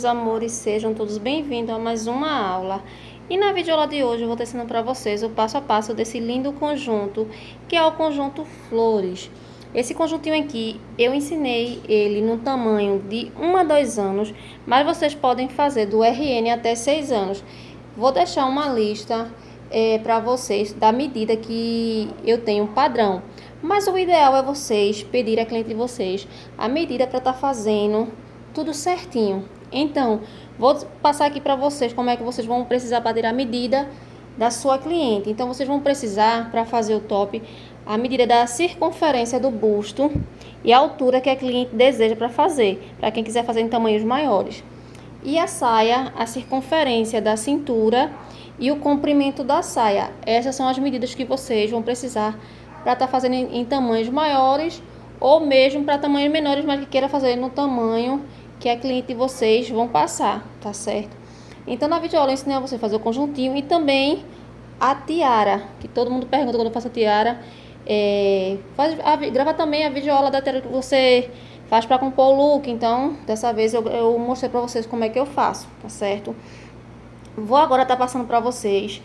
meus amores, sejam todos bem-vindos a mais uma aula. E na videoaula de hoje eu vou estar ensinando para vocês o passo a passo desse lindo conjunto, que é o conjunto flores. Esse conjuntinho aqui, eu ensinei ele no tamanho de 1 a 2 anos, mas vocês podem fazer do RN até 6 anos. Vou deixar uma lista para vocês da medida que eu tenho padrão. Mas o ideal é vocês pedir a cliente de vocês a medida para estar fazendo tudo certinho. Então, vou passar aqui para vocês como é que vocês vão precisar para tirar a medida da sua cliente. Então, vocês vão precisar, para fazer o top, a medida da circunferência do busto e a altura que a cliente deseja para fazer, para quem quiser fazer em tamanhos maiores. E a saia, a circunferência da cintura e o comprimento da saia. Essas são as medidas que vocês vão precisar para estar fazendo em tamanhos maiores ou mesmo para tamanhos menores, mas que queira fazer no tamanho que a cliente de vocês vão passar, tá certo? Então, na videoaula eu ensinei a você a fazer o conjuntinho e também a tiara, que todo mundo pergunta quando eu faço a tiara. Grava também a videoaula da tiara que você faz para compor o look. Então, dessa vez eu mostrei para vocês como é que eu faço, tá certo? Vou agora estar passando para vocês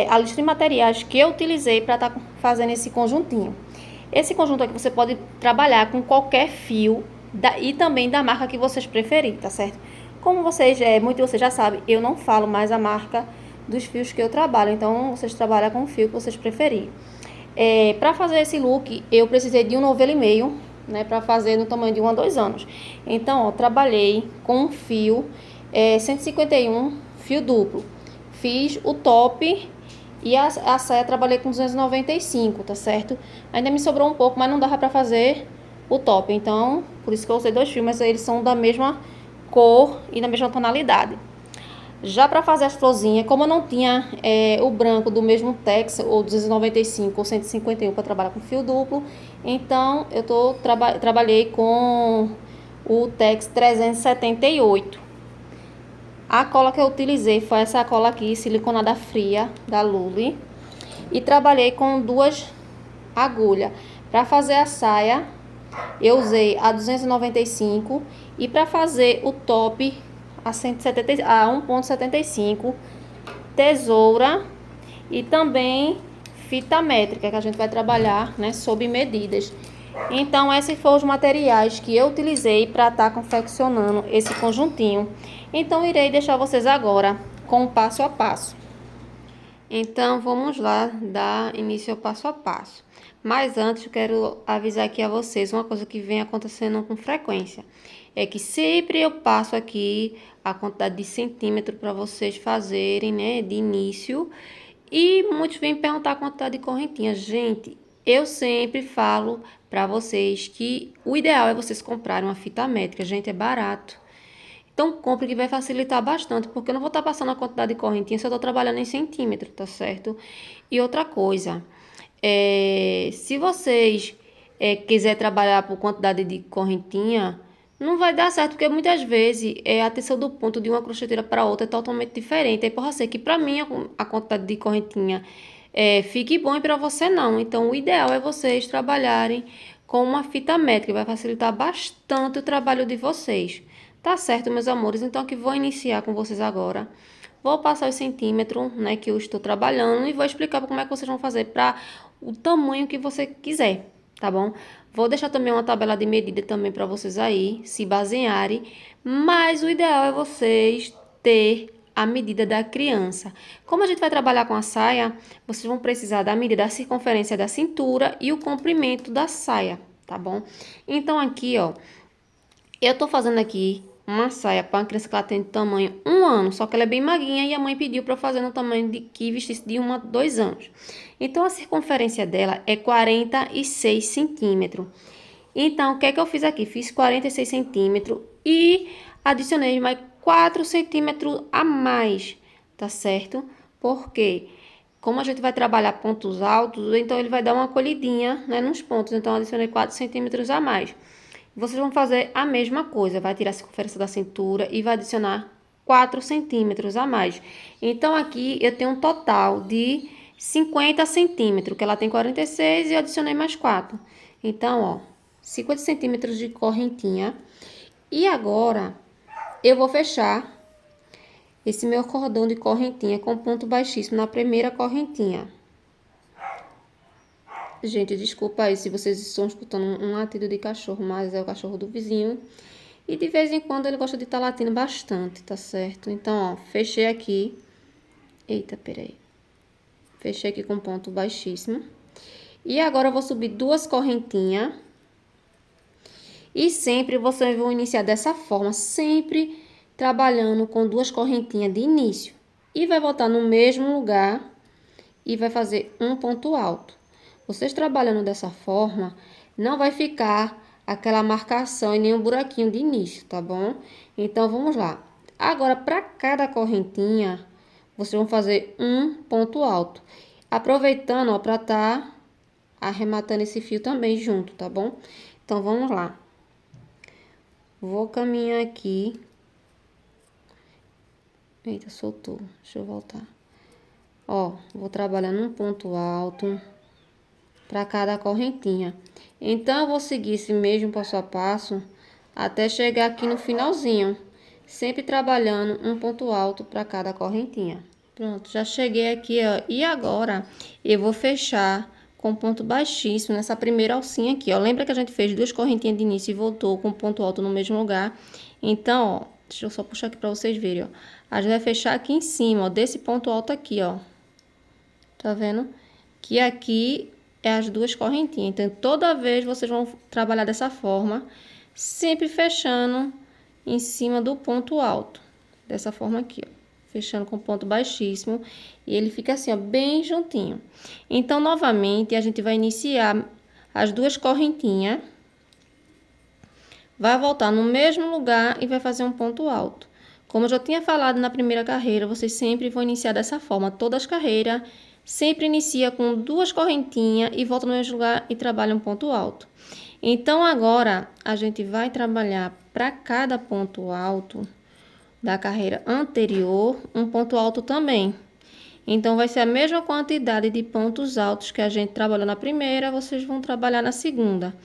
a lista de materiais que eu utilizei para estar fazendo esse conjuntinho. Esse conjunto aqui você pode trabalhar com qualquer fio e também da marca que vocês preferirem, tá certo? Como muitos de vocês já sabem, eu não falo mais a marca dos fios que eu trabalho, então vocês trabalham com o fio que vocês preferirem. Para fazer esse look, eu precisei de 1,5 novelo, né, para fazer no tamanho de 1 a 2 anos. Então, ó, trabalhei com um fio 151, fio duplo. Fiz o top e a saia trabalhei com 295, tá certo? Ainda me sobrou um pouco, mas não dava pra fazer o top. Então, por isso que eu usei 2 fios, mas eles são da mesma cor e da mesma tonalidade. Já para fazer as florzinhas, como eu não tinha o branco do mesmo Tex, ou 295 ou 151 para trabalhar com fio duplo, então eu trabalhei com o Tex 378. A cola que eu utilizei foi essa cola aqui, siliconada fria, da Lully. E trabalhei com 2 agulhas. Para fazer a saia, eu usei a 295. E para fazer o top, a 1,75, tesoura e também fita métrica, que a gente vai trabalhar, né, sob medidas. Então, esses foram os materiais que eu utilizei para estar confeccionando esse conjuntinho. Então, irei deixar vocês agora com o passo a passo. Então, vamos lá dar início ao passo a passo. Mas antes, eu quero avisar aqui a vocês uma coisa que vem acontecendo com frequência. É que sempre eu passo aqui a quantidade de centímetro para vocês fazerem, né, de início. E muitos vêm perguntar a quantidade de correntinha. Gente, eu sempre falo para vocês que o ideal é vocês comprarem uma fita métrica. Gente, é barato. Então, compre que vai facilitar bastante, porque eu não vou estar passando a quantidade de correntinha se eu estou trabalhando em centímetro, tá certo? E outra coisa, se vocês quiser trabalhar por quantidade de correntinha, não vai dar certo, porque muitas vezes a tensão do ponto de uma crocheteira para outra é totalmente diferente. Aí pode ser que para mim a quantidade de correntinha fique bom e para você não. Então, o ideal é vocês trabalharem com uma fita métrica, vai facilitar bastante o trabalho de vocês. Tá certo, meus amores? Então, aqui vou iniciar com vocês agora. Vou passar os centímetros, né, que eu estou trabalhando e vou explicar como é que vocês vão fazer para o tamanho que você quiser, tá bom? Vou deixar também uma tabela de medida também para vocês aí se basearem, mas o ideal é vocês ter a medida da criança. Como a gente vai trabalhar com a saia, vocês vão precisar da medida da circunferência da cintura e o comprimento da saia, tá bom? Então, aqui, ó, eu tô fazendo aqui uma saia para uma criança que ela tem de tamanho 1 ano, só que ela é bem maguinha e a mãe pediu para fazer no tamanho de que vestisse de 1 a 2 anos. Então, a circunferência dela é 46 centímetros. Então, o que é que eu fiz aqui? Fiz 46 centímetros e adicionei mais 4 centímetros a mais, tá certo? Porque, como a gente vai trabalhar pontos altos, então ele vai dar uma colhidinha, né, nos pontos. Então, adicionei 4 centímetros a mais. Vocês vão fazer a mesma coisa, vai tirar a circunferência da cintura e vai adicionar 4 centímetros a mais. Então, aqui eu tenho um total de 50 centímetros, que ela tem 46 e eu adicionei mais 4. Então, ó, 50 centímetros de correntinha. E agora, eu vou fechar esse meu cordão de correntinha com ponto baixíssimo na primeira correntinha. Gente, desculpa aí se vocês estão escutando um latido de cachorro, mas é o cachorro do vizinho. E de vez em quando ele gosta de estar latindo bastante, tá certo? Então, ó, fechei aqui. Eita, peraí. Fechei aqui com ponto baixíssimo. E agora eu vou subir 2 correntinhas. E sempre vocês vão iniciar dessa forma, sempre trabalhando com 2 correntinhas de início. E vai voltar no mesmo lugar e vai fazer um ponto alto. Vocês trabalhando dessa forma, não vai ficar aquela marcação e nem um buraquinho de início, tá bom? Então, vamos lá. Agora, para cada correntinha, vocês vão fazer um ponto alto. Aproveitando, ó, para tá arrematando esse fio também junto, tá bom? Então, vamos lá. Vou caminhar aqui. Eita, soltou. Deixa eu voltar. Ó, vou trabalhando um ponto alto para cada correntinha. Então, eu vou seguir esse mesmo passo a passo até chegar aqui no finalzinho, sempre trabalhando um ponto alto para cada correntinha. Pronto, já cheguei aqui, ó, e agora eu vou fechar com ponto baixíssimo nessa primeira alcinha aqui, ó. Lembra que a gente fez 2 correntinhas de início e voltou com ponto alto no mesmo lugar? Então, ó, deixa eu só puxar aqui para vocês verem, ó. A gente vai fechar aqui em cima, ó, desse ponto alto aqui, ó. Tá vendo? Que aqui é as 2 correntinhas. Então, toda vez vocês vão trabalhar dessa forma, sempre fechando em cima do ponto alto. Dessa forma aqui, ó. Fechando com ponto baixíssimo. E ele fica assim, ó, bem juntinho. Então, novamente, a gente vai iniciar as 2 correntinhas. Vai voltar no mesmo lugar e vai fazer um ponto alto. Como eu já tinha falado na primeira carreira, vocês sempre vão iniciar dessa forma. Todas as carreiras sempre inicia com 2 correntinhas e volta no mesmo lugar e trabalha um ponto alto. Então, agora, a gente vai trabalhar para cada ponto alto da carreira anterior, um ponto alto também. Então, vai ser a mesma quantidade de pontos altos que a gente trabalhou na primeira, vocês vão trabalhar na segunda.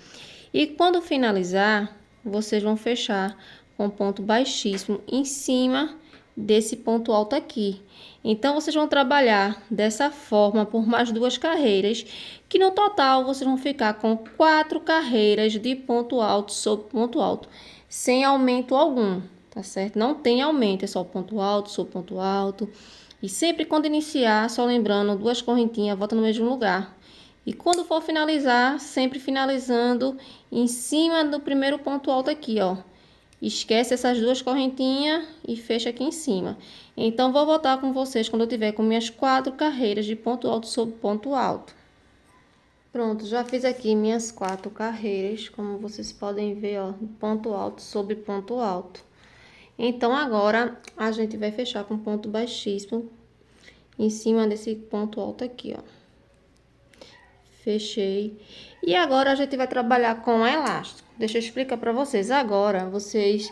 E quando finalizar, vocês vão fechar com ponto baixíssimo em cima desse ponto alto aqui. Então, vocês vão trabalhar dessa forma por mais 2 carreiras, que no total vocês vão ficar com 4 carreiras de ponto alto sobre ponto alto, sem aumento algum, tá certo? Não tem aumento, é só ponto alto sobre ponto alto. E sempre quando iniciar, só lembrando, 2 correntinhas, volta no mesmo lugar. E quando for finalizar, sempre finalizando em cima do primeiro ponto alto aqui, ó. Esquece essas 2 correntinhas e fecha aqui em cima. Então, vou voltar com vocês quando eu tiver com minhas 4 carreiras de ponto alto sobre ponto alto. Pronto, já fiz aqui minhas 4 carreiras, como vocês podem ver, ó, ponto alto sobre ponto alto. Então, agora, a gente vai fechar com ponto baixíssimo em cima desse ponto alto aqui, ó. Fechei. E agora, a gente vai trabalhar com elástico. Deixa eu explicar para vocês. Agora, vocês,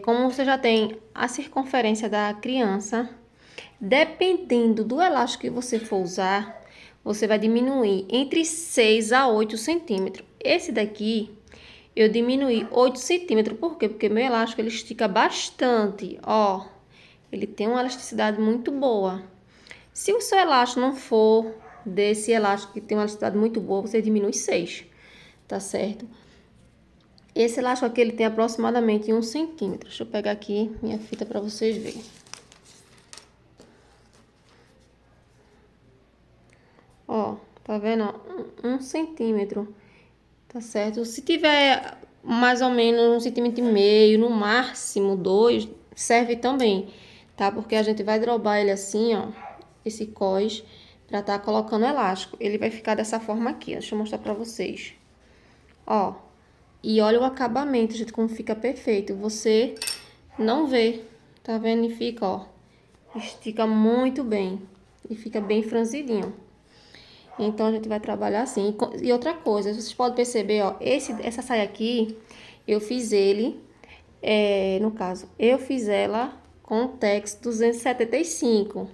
como você já tem a circunferência da criança, dependendo do elástico que você for usar, você vai diminuir entre 6 a 8 centímetros. Esse daqui, eu diminuí 8 centímetros. Por quê? Porque meu elástico, ele estica bastante, ó. Ele tem uma elasticidade muito boa. Se o seu elástico não for desse elástico que tem uma elasticidade muito boa, você diminui 6, tá certo? Esse elástico aqui, ele tem aproximadamente 1 centímetro. Deixa eu pegar aqui minha fita para vocês verem. Ó, tá vendo? 1 centímetro, tá certo? Se tiver mais ou menos 1,5 centímetro, no máximo 2, serve também, tá? Porque a gente vai drobar ele assim, ó, esse cós, pra tá colocando elástico. Ele vai ficar dessa forma aqui, ó. Deixa eu mostrar pra vocês. Ó, e olha o acabamento, gente, como fica perfeito. Você não vê, tá vendo? E fica, ó, estica muito bem e fica bem franzidinho. Então, a gente vai trabalhar assim. E outra coisa, vocês podem perceber, ó, essa saia aqui, eu fiz ele, no caso, eu fiz ela com o Tex 275.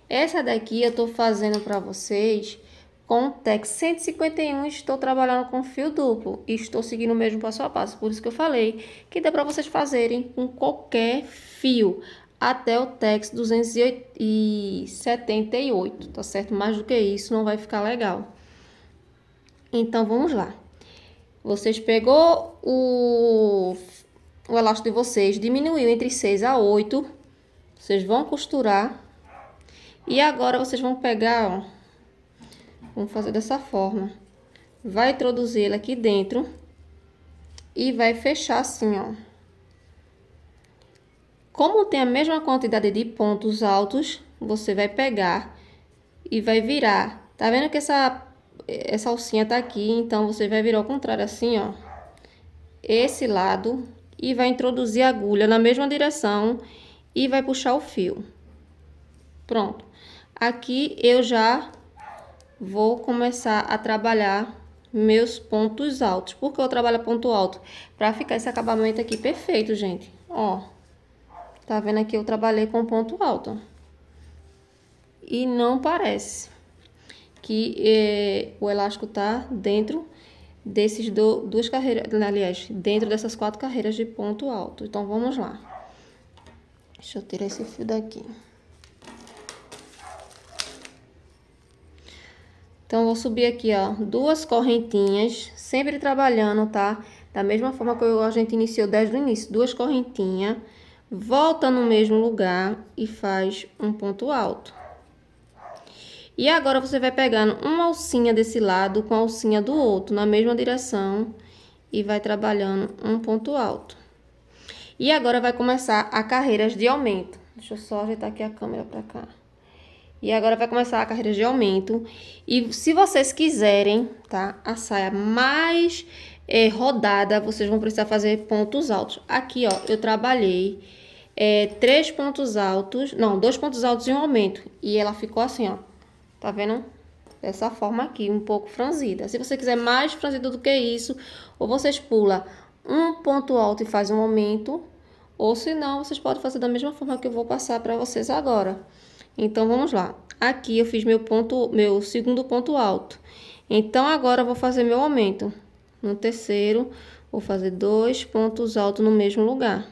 Essa daqui eu tô fazendo pra vocês com o Tex 151, estou trabalhando com fio duplo e estou seguindo o mesmo passo a passo. Por isso que eu falei que dá para vocês fazerem com qualquer fio, até o Tex 278, tá certo? Mais do que isso não vai ficar legal. Então, vamos lá. Vocês pegou o elástico de vocês, diminuiu entre 6 a 8. Vocês vão costurar. E agora vocês vão pegar, ó. Vamos fazer dessa forma. Vai introduzir ele aqui dentro. E vai fechar assim, ó. Como tem a mesma quantidade de pontos altos, você vai pegar e vai virar. Tá vendo que essa alcinha tá aqui? Então, você vai virar ao contrário assim, ó. Esse lado. E vai introduzir a agulha na mesma direção. E vai puxar o fio. Pronto. Aqui eu já vou começar a trabalhar meus pontos altos. Por que eu trabalho ponto alto? Pra ficar esse acabamento aqui perfeito, gente. Ó. Tá vendo aqui? Eu trabalhei com ponto alto. E não parece que o elástico tá dentro desses duas carreiras, aliás, dentro dessas 4 carreiras de ponto alto. Então, vamos lá. Deixa eu tirar esse fio daqui. Então, eu vou subir aqui, ó, 2 correntinhas, sempre trabalhando, tá? Da mesma forma que a gente iniciou desde o início, 2 correntinhas, volta no mesmo lugar e faz um ponto alto. E agora, você vai pegando uma alcinha desse lado com a alcinha do outro, na mesma direção, e vai trabalhando um ponto alto. E agora, vai começar a carreiras de aumento. Deixa eu só ajeitar aqui a câmera pra cá. E agora, vai começar a carreira de aumento. E se vocês quiserem, tá? A saia mais rodada, vocês vão precisar fazer pontos altos. Aqui, ó, eu trabalhei 3 pontos altos, não, 2 pontos altos e um aumento. E ela ficou assim, ó. Tá vendo? Dessa forma aqui, um pouco franzida. Se você quiser mais franzida do que isso, ou vocês pulam um ponto alto e faz um aumento, ou se não, vocês podem fazer da mesma forma que eu vou passar para vocês agora. Então, vamos lá. Aqui eu fiz meu segundo ponto alto. Então, agora eu vou fazer meu aumento. No terceiro, vou fazer 2 pontos altos no mesmo lugar.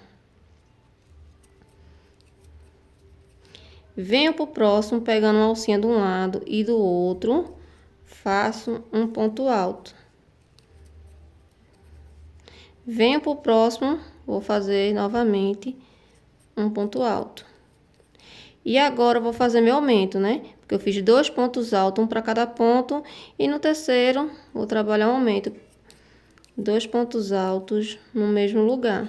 Venho pro próximo, pegando uma alcinha de um lado e do outro, faço um ponto alto. Venho pro próximo, vou fazer novamente um ponto alto. E agora, eu vou fazer meu aumento, né? Porque eu fiz 2 pontos altos, um para cada ponto. E no terceiro, vou trabalhar um aumento. 2 pontos altos no mesmo lugar.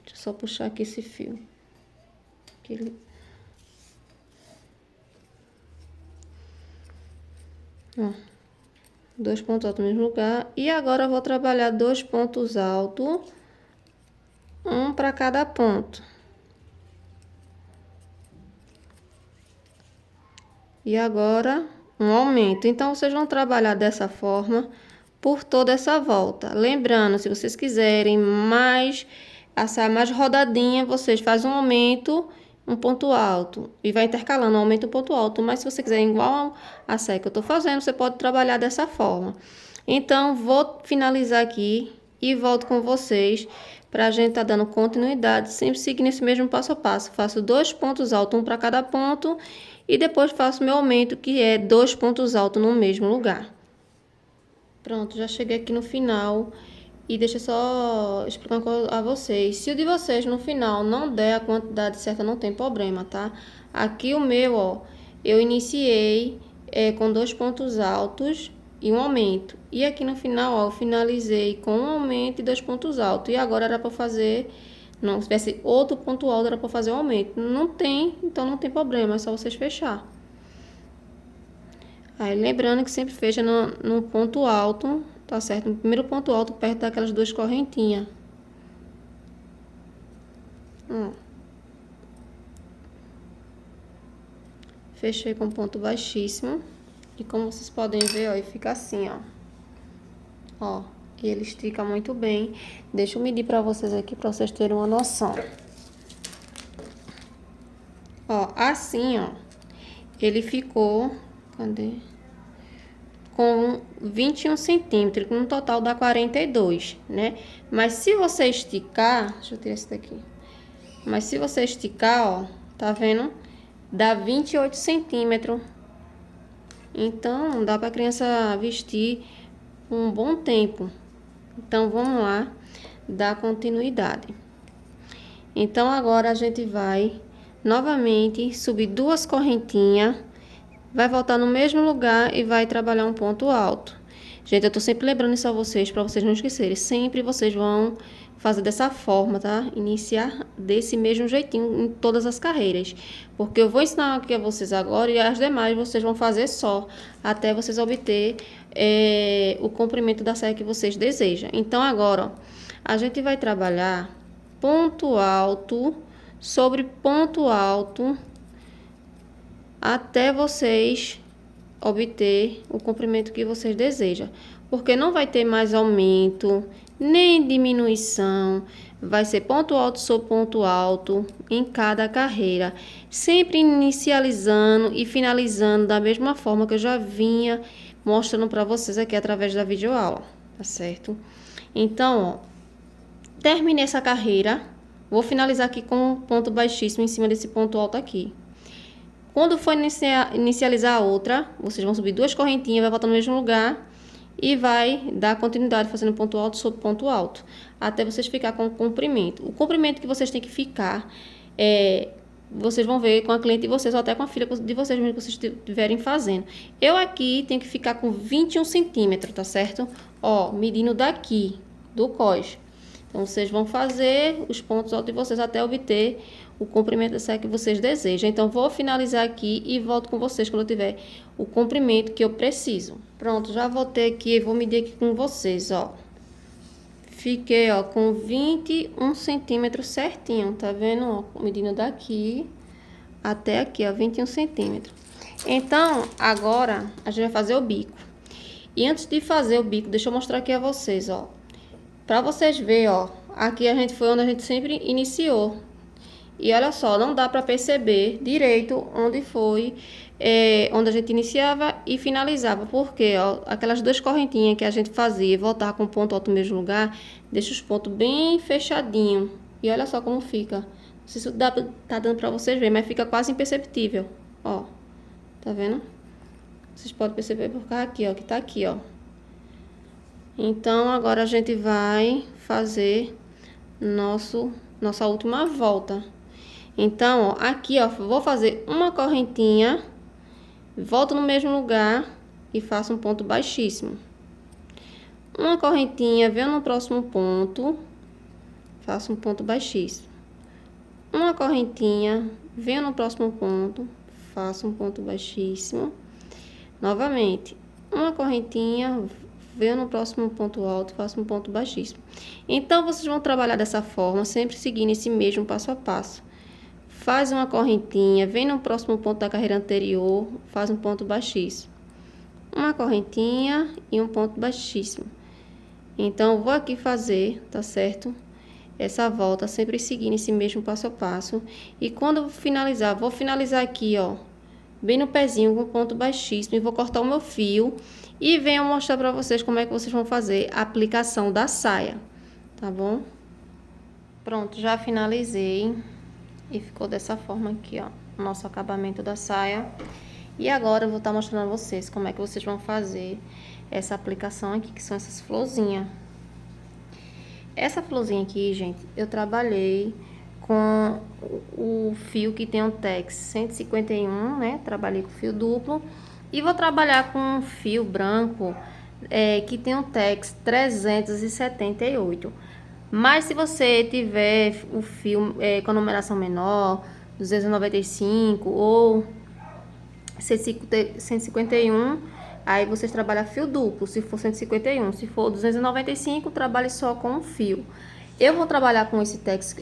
Deixa eu só puxar aqui esse fio. Ó, 2 pontos altos no mesmo lugar. E agora, eu vou trabalhar 2 pontos altos, um para cada ponto. E agora, um aumento. Então, vocês vão trabalhar dessa forma por toda essa volta. Lembrando, se vocês quiserem mais, a saia mais rodadinha, vocês fazem um aumento, um ponto alto. E vai intercalando um aumento e um ponto alto. Mas se você quiser igual a saia que eu tô fazendo, você pode trabalhar dessa forma. Então, vou finalizar aqui e volto com vocês pra gente tá dando continuidade, sempre seguindo esse mesmo passo a passo. Faço 2 pontos altos, um para cada ponto. E depois faço meu aumento, que é 2 pontos altos no mesmo lugar. Pronto, já cheguei aqui no final. E deixa eu só explicar uma coisa a vocês. Se o de vocês no final não der a quantidade certa, não tem problema, tá? Aqui o meu, ó, eu iniciei com 2 pontos altos e um aumento. E aqui no final, ó, eu finalizei com um aumento e 2 pontos altos. E agora era para fazer... Não, se tivesse outro ponto alto, era para fazer o aumento. Não tem, então não tem problema, é só vocês fechar. Aí, lembrando que sempre fecha no ponto alto, tá certo? No primeiro ponto alto, perto daquelas 2 correntinhas. Fechei com ponto baixíssimo. E como vocês podem ver, ó, ele fica assim, ó. Ó. E ele estica muito bem. Deixa eu medir pra vocês aqui, pra vocês terem uma noção. Ó, assim, ó. Ele ficou... Cadê? com 21 centímetros, no total dá 42, né? Mas se você esticar, deixa eu tirar esse daqui. Mas se você esticar, ó, tá vendo? Dá 28 centímetros. Então, dá pra criança vestir um bom tempo. Então, vamos lá, dar continuidade. Então, agora a gente vai novamente subir 2 correntinhas, vai voltar no mesmo lugar e vai trabalhar um ponto alto. Gente, eu tô sempre lembrando isso a vocês, para vocês não esquecerem. Sempre vocês vão fazer dessa forma, tá? Iniciar desse mesmo jeitinho em todas as carreiras. Porque eu vou ensinar aqui a vocês agora e as demais vocês vão fazer só, até vocês obter o comprimento da saia que vocês desejam. Então, agora, ó, a gente vai trabalhar ponto alto sobre ponto alto até vocês obter o comprimento que vocês desejam, porque não vai ter mais aumento nem diminuição, vai ser ponto alto sobre ponto alto em cada carreira, sempre inicializando e finalizando da mesma forma que eu já vinha mostrando para vocês aqui através da videoaula, tá certo? Então, ó, terminei essa carreira, vou finalizar aqui com um ponto baixíssimo em cima desse ponto alto aqui. Quando for inicializar a outra, vocês vão subir 2 correntinhas, vai voltar no mesmo lugar e vai dar continuidade fazendo ponto alto sobre ponto alto, até vocês ficar com o comprimento. O comprimento que vocês têm que ficar, vocês vão ver com a cliente de vocês ou até com a filha de vocês mesmo que vocês estiverem fazendo. Eu aqui tenho que ficar com 21 centímetros, tá certo? Ó, medindo daqui, do cós. Então, vocês vão fazer os pontos altos de vocês até obter o comprimento da saia que vocês desejam. Então, vou finalizar aqui e volto com vocês quando eu tiver o comprimento que eu preciso. Pronto, já voltei aqui e vou medir aqui com vocês, ó. Fiquei, ó, com 21 centímetros certinho, tá vendo? Ó, medindo daqui até aqui, ó, 21 centímetros. Então, agora, a gente vai fazer o bico. E antes de fazer o bico, deixa eu mostrar aqui a vocês, ó. Pra vocês verem, ó, aqui a gente foi onde a gente sempre iniciou. E olha só, não dá pra perceber direito onde foi, onde a gente iniciava e finalizava. Porque, ó, aquelas 2 correntinhas que a gente fazia e voltar com o ponto alto no mesmo lugar, deixa os pontos bem fechadinhos. E olha só como fica. Não sei se tá dando pra vocês verem, mas fica quase imperceptível, ó. Tá vendo? Vocês podem perceber por causa aqui, ó, que tá aqui, ó. Então, agora a gente vai fazer nossa última volta. Então, ó, aqui, ó, vou fazer uma correntinha, volto no mesmo lugar e faço um ponto baixíssimo. Uma correntinha, venho no próximo ponto, faço um ponto baixíssimo. Uma correntinha, venho no próximo ponto, faço um ponto baixíssimo. Novamente, uma correntinha, venho no próximo ponto alto, faço um ponto baixíssimo. Então, vocês vão trabalhar dessa forma, sempre seguindo esse mesmo passo a passo. Faz uma correntinha, vem no próximo ponto da carreira anterior, faz um ponto baixíssimo. Uma correntinha e um ponto baixíssimo. Então, vou aqui fazer, tá certo? Essa volta, sempre seguindo esse mesmo passo a passo. E quando eu finalizar, vou finalizar aqui, ó, bem no pezinho, com ponto baixíssimo. E vou cortar o meu fio e venho mostrar pra vocês como é que vocês vão fazer a aplicação da saia, tá bom? Pronto, já finalizei. E ficou dessa forma aqui, ó, o nosso acabamento da saia. E agora eu vou estar mostrando a vocês como é que vocês vão fazer essa aplicação aqui, que são essas florzinhas. Essa florzinha aqui, gente, eu trabalhei com o fio que tem um Tex 151, né? Trabalhei com fio duplo. E vou trabalhar com um fio branco que tem um Tex 378. Mas se você tiver o fio com a numeração menor, 295 ou 151, aí vocês trabalham fio duplo, se for 151. Se for 295, trabalhe só com um fio. Eu vou trabalhar com esse Tex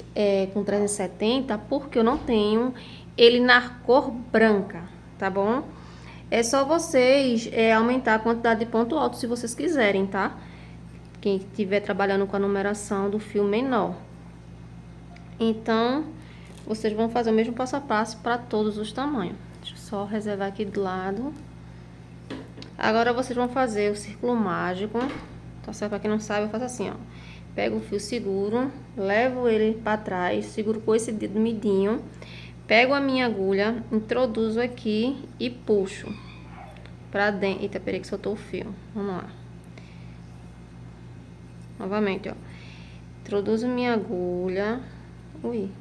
com 370 porque eu não tenho ele na cor branca, tá bom? É só vocês aumentar a quantidade de ponto alto se vocês quiserem, tá? Quem estiver trabalhando com a numeração do fio menor. Então, vocês vão fazer o mesmo passo a passo para todos os tamanhos. Deixa eu só reservar aqui do lado. Agora vocês vão fazer o círculo mágico. Tá certo? Pra quem não sabe, eu faço assim, ó. Pego o fio seguro, levo ele pra trás, seguro com esse dedo midinho. Pego a minha agulha, introduzo aqui e puxo pra dentro. Eita, peraí que soltou o fio. Vamos lá. Novamente, ó. Introduzo minha agulha. Ui.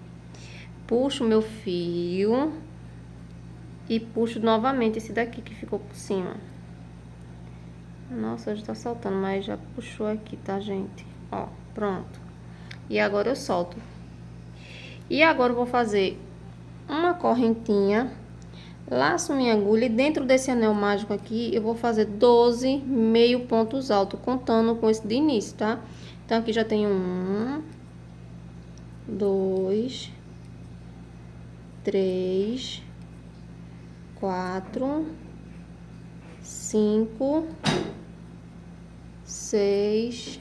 Puxo meu fio. E puxo novamente esse daqui que ficou por cima. Nossa, já tá soltando, mas já puxou aqui, tá, gente? Ó, pronto. E agora eu solto. E agora eu vou fazer uma correntinha. Laço minha agulha e dentro desse anel mágico aqui eu vou fazer 12 meio pontos altos, contando com esse de início, tá? Então aqui já tenho 1, 2, 3, 4, 5, 6,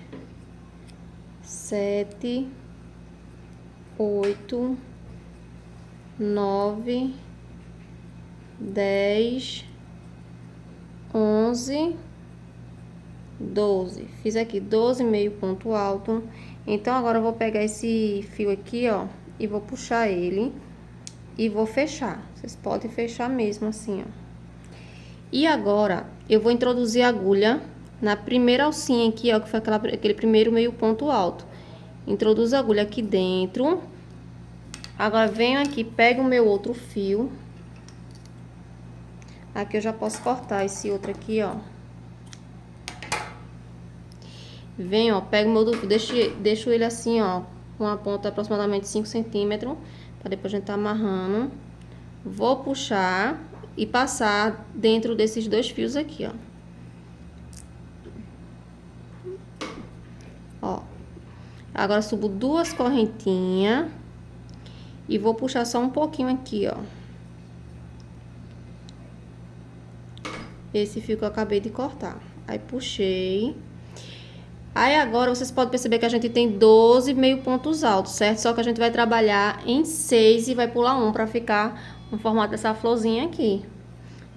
7, 8, 9, 10, 11, 12. Fiz aqui 12 meio ponto alto. Então agora eu vou pegar esse fio aqui, ó, e vou puxar ele e vou fechar. Vocês podem fechar mesmo assim, ó. E agora eu vou introduzir a agulha na primeira alcinha aqui, ó, que foi aquele primeiro meio ponto alto. Introduzo a agulha aqui dentro. Agora venho aqui, pego o meu outro fio. Aqui eu já posso cortar esse outro aqui, ó. Venho, ó, pego o meu outro fio, deixo ele assim, ó, com a ponta aproximadamente 5 centímetros, para depois a gente tá amarrando. Vou puxar e passar dentro desses dois fios aqui, ó. Ó. Agora subo duas correntinhas e vou puxar só um pouquinho aqui, ó. Esse fio que eu acabei de cortar. Aí puxei. Aí agora vocês podem perceber que a gente tem 12 meio pontos altos, certo? Só que a gente vai trabalhar em 6 e vai pular um pra ficar no formato dessa florzinha aqui.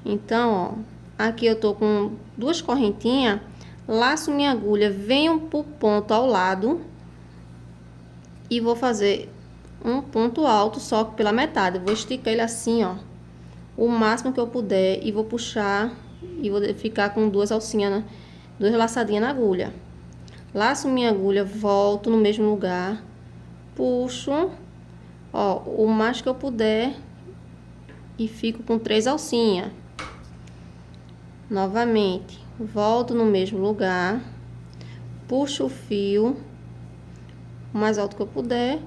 Então, ó, aqui eu tô com duas correntinhas, laço minha agulha, venho pro ponto ao lado e vou fazer um ponto alto só pela metade. Eu vou esticar ele assim, ó, o máximo que eu puder e vou puxar e vou ficar com duas alcinhas, né? Duas laçadinhas na agulha. Laço minha agulha, volto no mesmo lugar, puxo, ó, o mais que eu puder e fico com 3 alcinhas. Novamente, volto no mesmo lugar, puxo o fio o mais alto que eu puder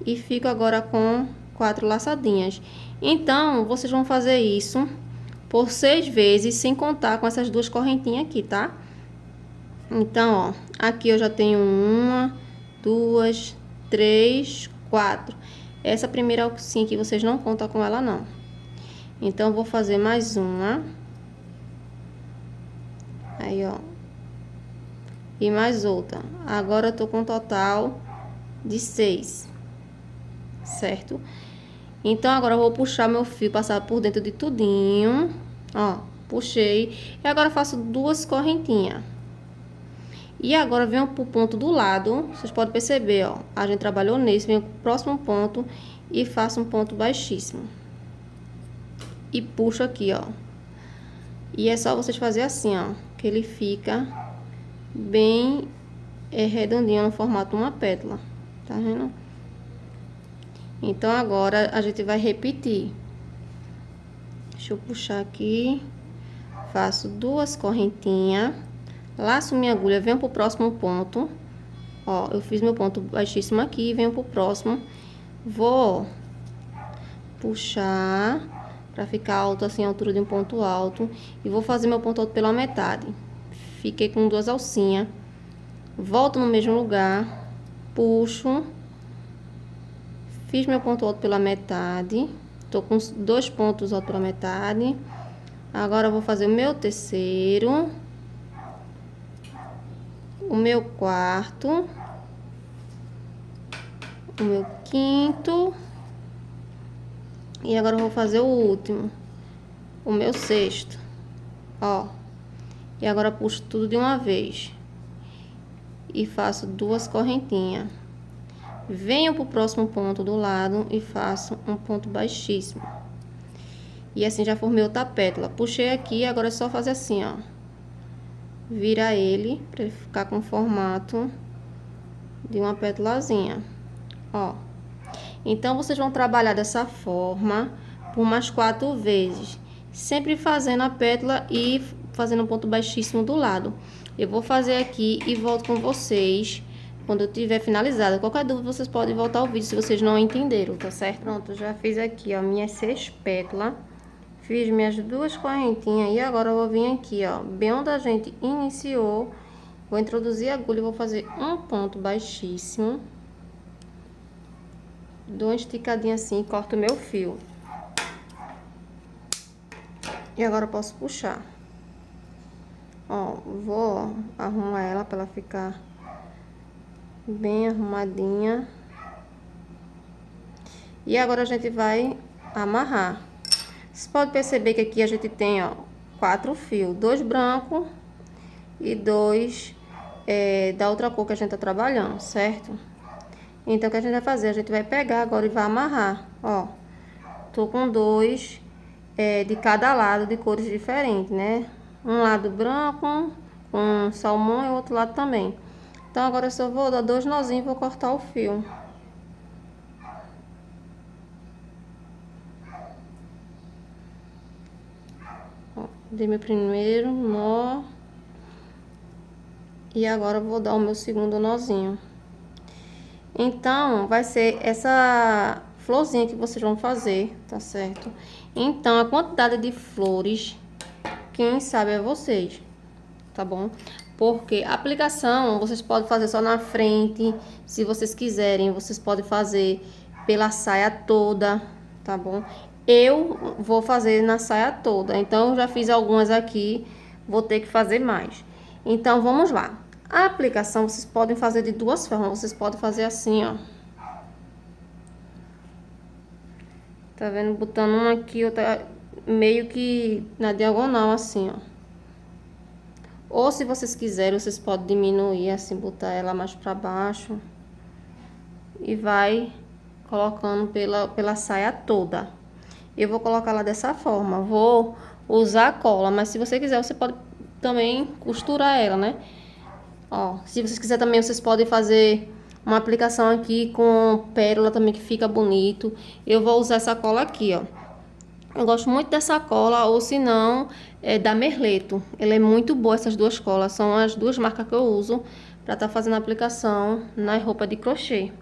e fico agora com 4 laçadinhas. Então, vocês vão fazer isso por 6 vezes, sem contar com essas duas correntinhas aqui, tá? Então, ó, aqui eu já tenho 1, 2, 3, 4. Essa primeira alcinha aqui vocês não contam com ela, não. Então, eu vou fazer mais uma. Aí, ó. E mais outra. Agora, eu tô com um total de 6. Certo? Então, agora eu vou puxar meu fio, passar por dentro de tudinho. Ó, puxei. E agora eu faço duas correntinhas. E agora venho pro ponto do lado. Vocês podem perceber, ó. A gente trabalhou nesse, venho pro próximo ponto e faço um ponto baixíssimo. E puxo aqui, ó. E é só vocês fazerem assim, ó, que ele fica bem redondinho no formato de uma pétala. Tá vendo? Então, agora a gente vai repetir. Deixa eu puxar aqui. Faço duas correntinhas. Laço minha agulha, venho pro próximo ponto. Ó, eu fiz meu ponto baixíssimo aqui, venho pro próximo. Vou puxar pra ficar alto assim, a altura de um ponto alto. E vou fazer meu ponto alto pela metade. Fiquei com duas alcinhas. Volto no mesmo lugar. Puxo. Fiz meu ponto alto pela metade. Tô com dois pontos altos pela metade. Agora eu vou fazer o meu terceiro. O meu quarto. O meu quinto. E agora eu vou fazer o último. O meu sexto. Ó. E agora puxo tudo de uma vez. E faço 2 correntinhas. Venho pro próximo ponto do lado e faço um ponto baixíssimo. E assim já formei outra pétala. Puxei aqui, agora é só fazer assim, ó. Vira ele para ele ficar com o formato de uma pétalazinha, ó. Então vocês vão trabalhar dessa forma por mais 4 vezes, sempre fazendo a pétala e fazendo um ponto baixíssimo do lado. Eu vou fazer aqui e volto com vocês quando eu tiver finalizado. Qualquer dúvida vocês podem voltar ao vídeo se vocês não entenderam, tá certo? Pronto, já fiz aqui, ó, minhas 6 pétalas. Fiz minhas 2 correntinhas e agora eu vou vir aqui, ó, bem onde a gente iniciou. Vou introduzir a agulha e vou fazer um ponto baixíssimo. Dou uma esticadinha assim e corto o meu fio. E agora eu posso puxar. Ó, vou arrumar ela para ela ficar bem arrumadinha. E agora a gente vai amarrar. Você pode perceber que aqui a gente tem, ó, 4 fios, 2 brancos e 2 da outra cor que a gente tá trabalhando, certo? Então o que a gente vai fazer? A gente vai pegar agora e vai amarrar, ó. Tô com 2 de cada lado de cores diferentes, né? Um lado branco com salmão e o outro lado também. Então agora eu só vou dar 2 nozinhos e vou cortar o fio. Ó, dei meu primeiro nó. E agora eu vou dar o meu segundo nozinho. Então, vai ser essa florzinha que vocês vão fazer, tá certo? Então, a quantidade de flores, quem sabe é vocês, tá bom? Porque a aplicação, vocês podem fazer só na frente, se vocês quiserem, vocês podem fazer pela saia toda, tá bom? Eu vou fazer na saia toda, então, eu já fiz algumas aqui, vou ter que fazer mais. Então, vamos lá. A aplicação vocês podem fazer de 2 formas. Vocês podem fazer assim, ó. Tá vendo? Botando uma aqui, outra meio que na diagonal, assim, ó. Ou se vocês quiserem, vocês podem diminuir, assim, botar ela mais pra baixo. E vai colocando pela saia toda. Eu vou colocar ela dessa forma. Vou usar a cola, mas se você quiser, você pode também costurar ela, né? Ó, se vocês quiserem também, vocês podem fazer uma aplicação aqui com pérola também, que fica bonito. Eu vou usar essa cola aqui, ó. Eu gosto muito dessa cola, ou se não, da Merleto. Ela é muito boa, essas 2 colas. São as 2 marcas que eu uso para estar fazendo a aplicação na roupa de crochê.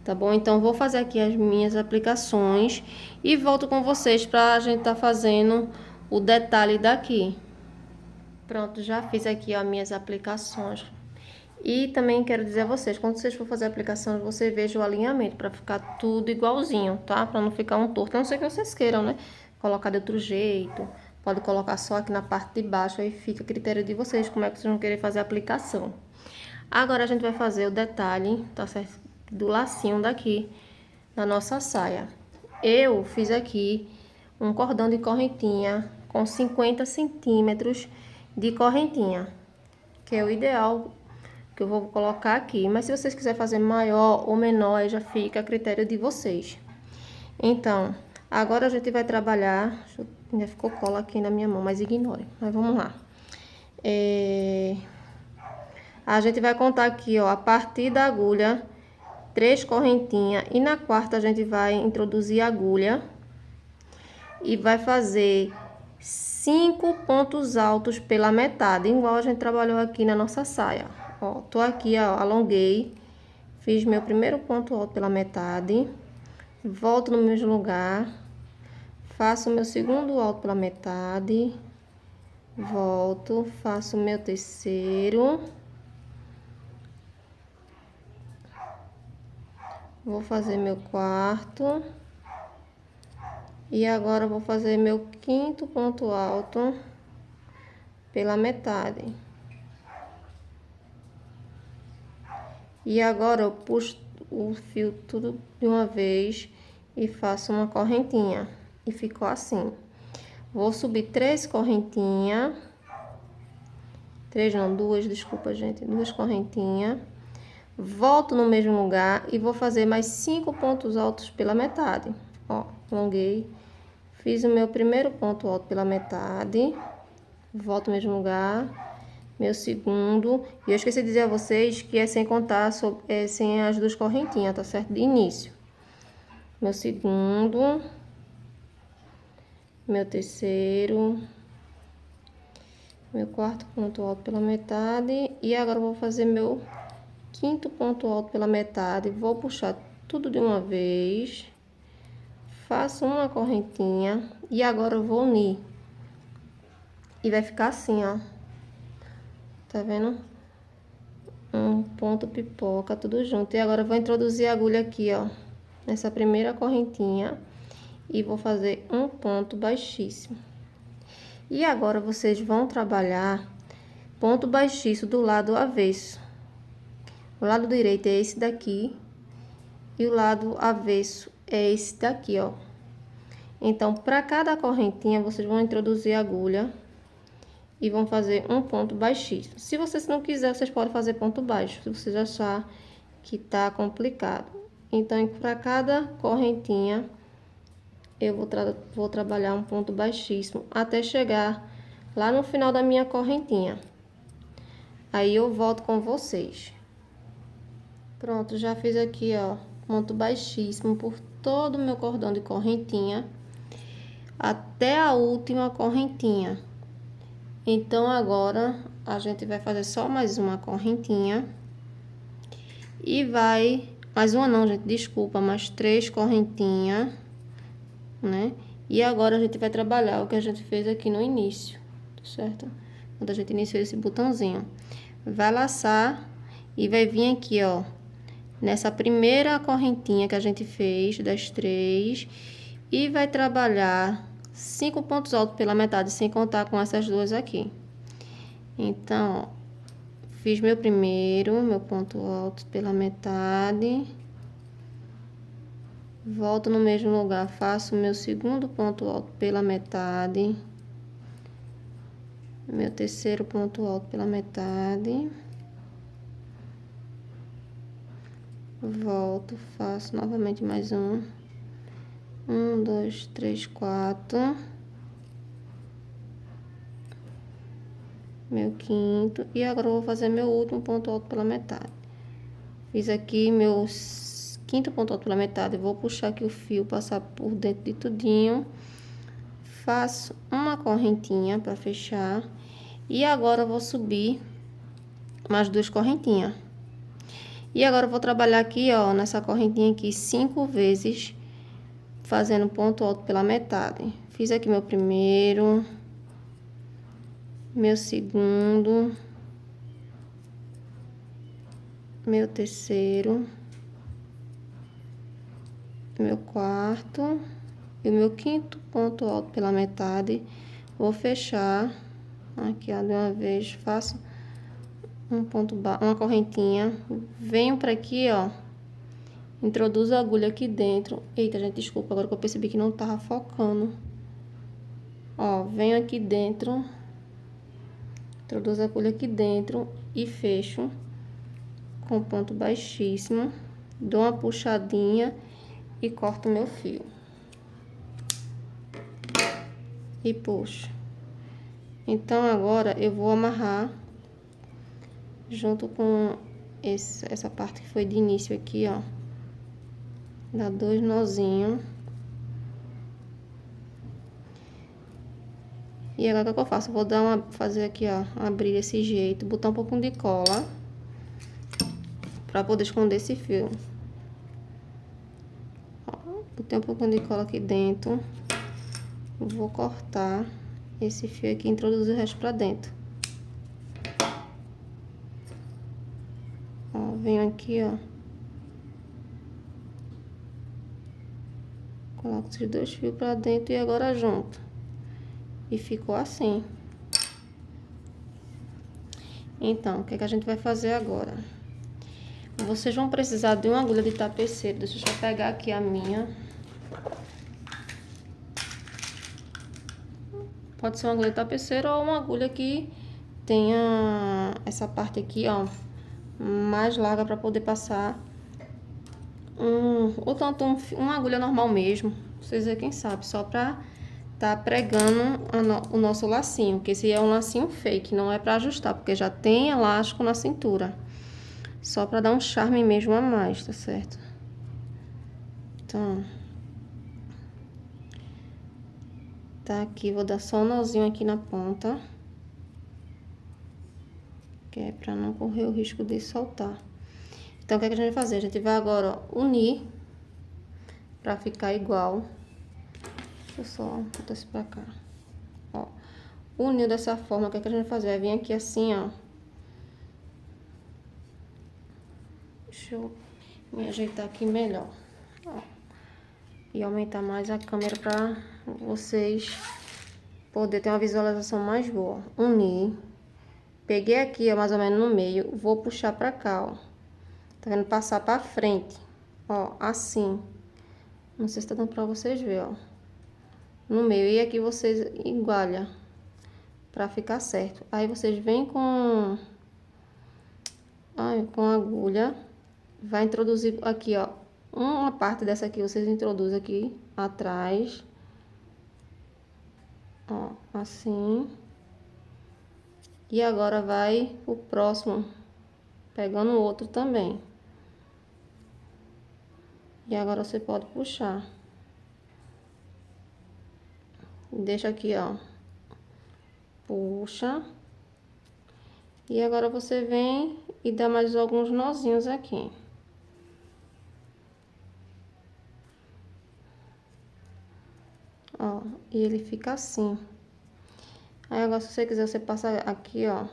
Tá bom? Então, vou fazer aqui as minhas aplicações e volto com vocês pra gente tá fazendo o detalhe daqui. Pronto, já fiz aqui, ó, minhas aplicações. E também quero dizer a vocês, quando vocês for fazer a aplicação, você veja o alinhamento, para ficar tudo igualzinho, tá? Para não ficar um torto, a não ser que vocês queiram, né? Colocar de outro jeito, pode colocar só aqui na parte de baixo, aí fica a critério de vocês, como é que vocês vão querer fazer a aplicação. Agora a gente vai fazer o detalhe, tá certo? Do lacinho daqui, na nossa saia. Eu fiz aqui um cordão de correntinha com 50 centímetros de correntinha, que é o ideal que eu vou colocar aqui. Mas se vocês quiserem fazer maior ou menor, aí já fica a critério de vocês. Então, agora a gente vai trabalhar... Ainda ficou cola aqui na minha mão, mas ignore. Mas vamos lá. A gente vai contar aqui, ó, a partir da agulha, 3 correntinhas. E na quarta a gente vai introduzir a agulha. E vai fazer 5 pontos altos pela metade, igual a gente trabalhou aqui na nossa saia. Ó, tô aqui, ó, alonguei, fiz meu primeiro ponto alto pela metade, volto no mesmo lugar, faço meu segundo alto pela metade, volto, faço meu terceiro, vou fazer meu quarto. E agora eu vou fazer meu 5º ponto alto pela metade. E agora eu puxo o fio tudo de uma vez e faço uma correntinha. E ficou assim. Vou subir 3 correntinhas. 3 não, 2, desculpa, gente. 2 correntinhas. Volto no mesmo lugar e vou fazer mais 5 pontos altos pela metade. Ó, alonguei. Fiz o meu primeiro ponto alto pela metade. Volto no mesmo lugar. Meu segundo. E eu esqueci de dizer a vocês que é sem contar, sem as 2 correntinhas, tá certo? De início. Meu segundo. Meu terceiro. Meu quarto ponto alto pela metade. E agora eu vou fazer meu quinto ponto alto pela metade. Vou puxar tudo de uma vez. Faço uma correntinha. E agora eu vou unir. E vai ficar assim, ó. Tá vendo? Um ponto pipoca, tudo junto. E agora eu vou introduzir a agulha aqui, ó. Nessa primeira correntinha. E vou fazer um ponto baixíssimo. E agora vocês vão trabalhar ponto baixíssimo do lado avesso. O lado direito é esse daqui. E o lado avesso é esse daqui, ó. Então, para cada correntinha, vocês vão introduzir a agulha e vão fazer um ponto baixíssimo. Se vocês não quiser, vocês podem fazer ponto baixo, se vocês achar que tá complicado. Então, para cada correntinha, eu vou trabalhar um ponto baixíssimo até chegar lá no final da minha correntinha. Aí eu volto com vocês. Pronto, já fiz aqui, ó, ponto baixíssimo por todo o meu cordão de correntinha até a última correntinha. Então, agora a gente vai fazer só mais uma correntinha e vai... Mais uma não, gente, desculpa, mais 3 correntinhas, né? E agora a gente vai trabalhar o que a gente fez aqui no início, certo? Quando a gente iniciou esse botãozinho. Vai laçar e vai vir aqui, ó, nessa primeira correntinha que a gente fez, das 3, e vai trabalhar 5 pontos altos pela metade, sem contar com essas duas aqui. Então, ó, fiz meu primeiro, meu ponto alto pela metade. Volto no mesmo lugar, faço meu segundo ponto alto pela metade. Meu terceiro ponto alto pela metade. Volto, faço novamente mais um. 1, 2, 3, 4. Meu quinto. E agora eu vou fazer meu último ponto alto pela metade. Fiz aqui meu quinto ponto alto pela metade. Vou puxar aqui o fio, passar por dentro de tudinho. Faço uma correntinha para fechar. E agora eu vou subir mais 2 correntinhas. E agora eu vou trabalhar aqui, ó, nessa correntinha aqui 5 vezes, fazendo ponto alto pela metade. Fiz aqui meu primeiro, meu segundo, meu terceiro, meu quarto e o meu quinto ponto alto pela metade. Vou fechar aqui, ó, de uma vez, faço um ponto baixo, uma correntinha, venho para aqui, ó, introduzo a agulha aqui dentro. Eita, gente, desculpa, agora que eu percebi que não tava focando. Ó, venho aqui dentro, introduzo a agulha aqui dentro e fecho com ponto baixíssimo, dou uma puxadinha e corto meu fio. E puxo. Então, agora eu vou amarrar junto com essa parte que foi de início aqui, ó. Dá 2 nozinhos. E agora o que eu faço? Eu vou fazer aqui, ó, abrir desse jeito, botar um pouquinho de cola pra poder esconder esse fio. Ó, botei um pouquinho de cola aqui dentro. Vou cortar esse fio aqui e introduzir o resto pra dentro. Ó, venho aqui, ó. Coloco esses 2 fios pra dentro e agora junto. E ficou assim. Então, o que é que a gente vai fazer agora? Vocês vão precisar de uma agulha de tapeceiro. Deixa eu só pegar aqui a minha. Pode ser uma agulha de tapeceiro ou uma agulha que tenha essa parte aqui, ó, mais larga para poder passar ou tanto uma agulha normal mesmo, vocês verem, quem sabe, só pra tá pregando o nosso lacinho, que esse é um lacinho fake, não é para ajustar, porque já tem elástico na cintura. Só para dar um charme mesmo a mais, tá certo? Então, tá aqui, vou dar só um nozinho aqui na ponta, que é para não correr o risco de soltar. Então, o que é que a gente vai fazer? A gente vai agora, ó, unir para ficar igual. Deixa eu só botar isso pra cá. Ó, uniu dessa forma, o que é que a gente vai fazer? Vai vir aqui assim, ó. Deixa eu me ajeitar aqui melhor. Ó. E aumentar mais a câmera pra vocês poderem ter uma visualização mais boa. Unir. Peguei aqui, ó, mais ou menos no meio. Vou puxar pra cá, ó. Tá vendo? Passar pra frente. Ó, assim. Não sei se tá dando pra vocês verem, ó. No meio. E aqui vocês igualham pra ficar certo. Aí vocês vêm com a agulha. Vai introduzir aqui, ó. Uma parte dessa aqui vocês introduzem aqui atrás. Ó, assim. E agora vai o próximo, pegando o outro também. E agora você pode puxar. Deixa aqui, ó. Puxa. E agora você vem e dá mais alguns nozinhos aqui. Ó, e ele fica assim. Aí agora, se você quiser, você passa aqui, ó,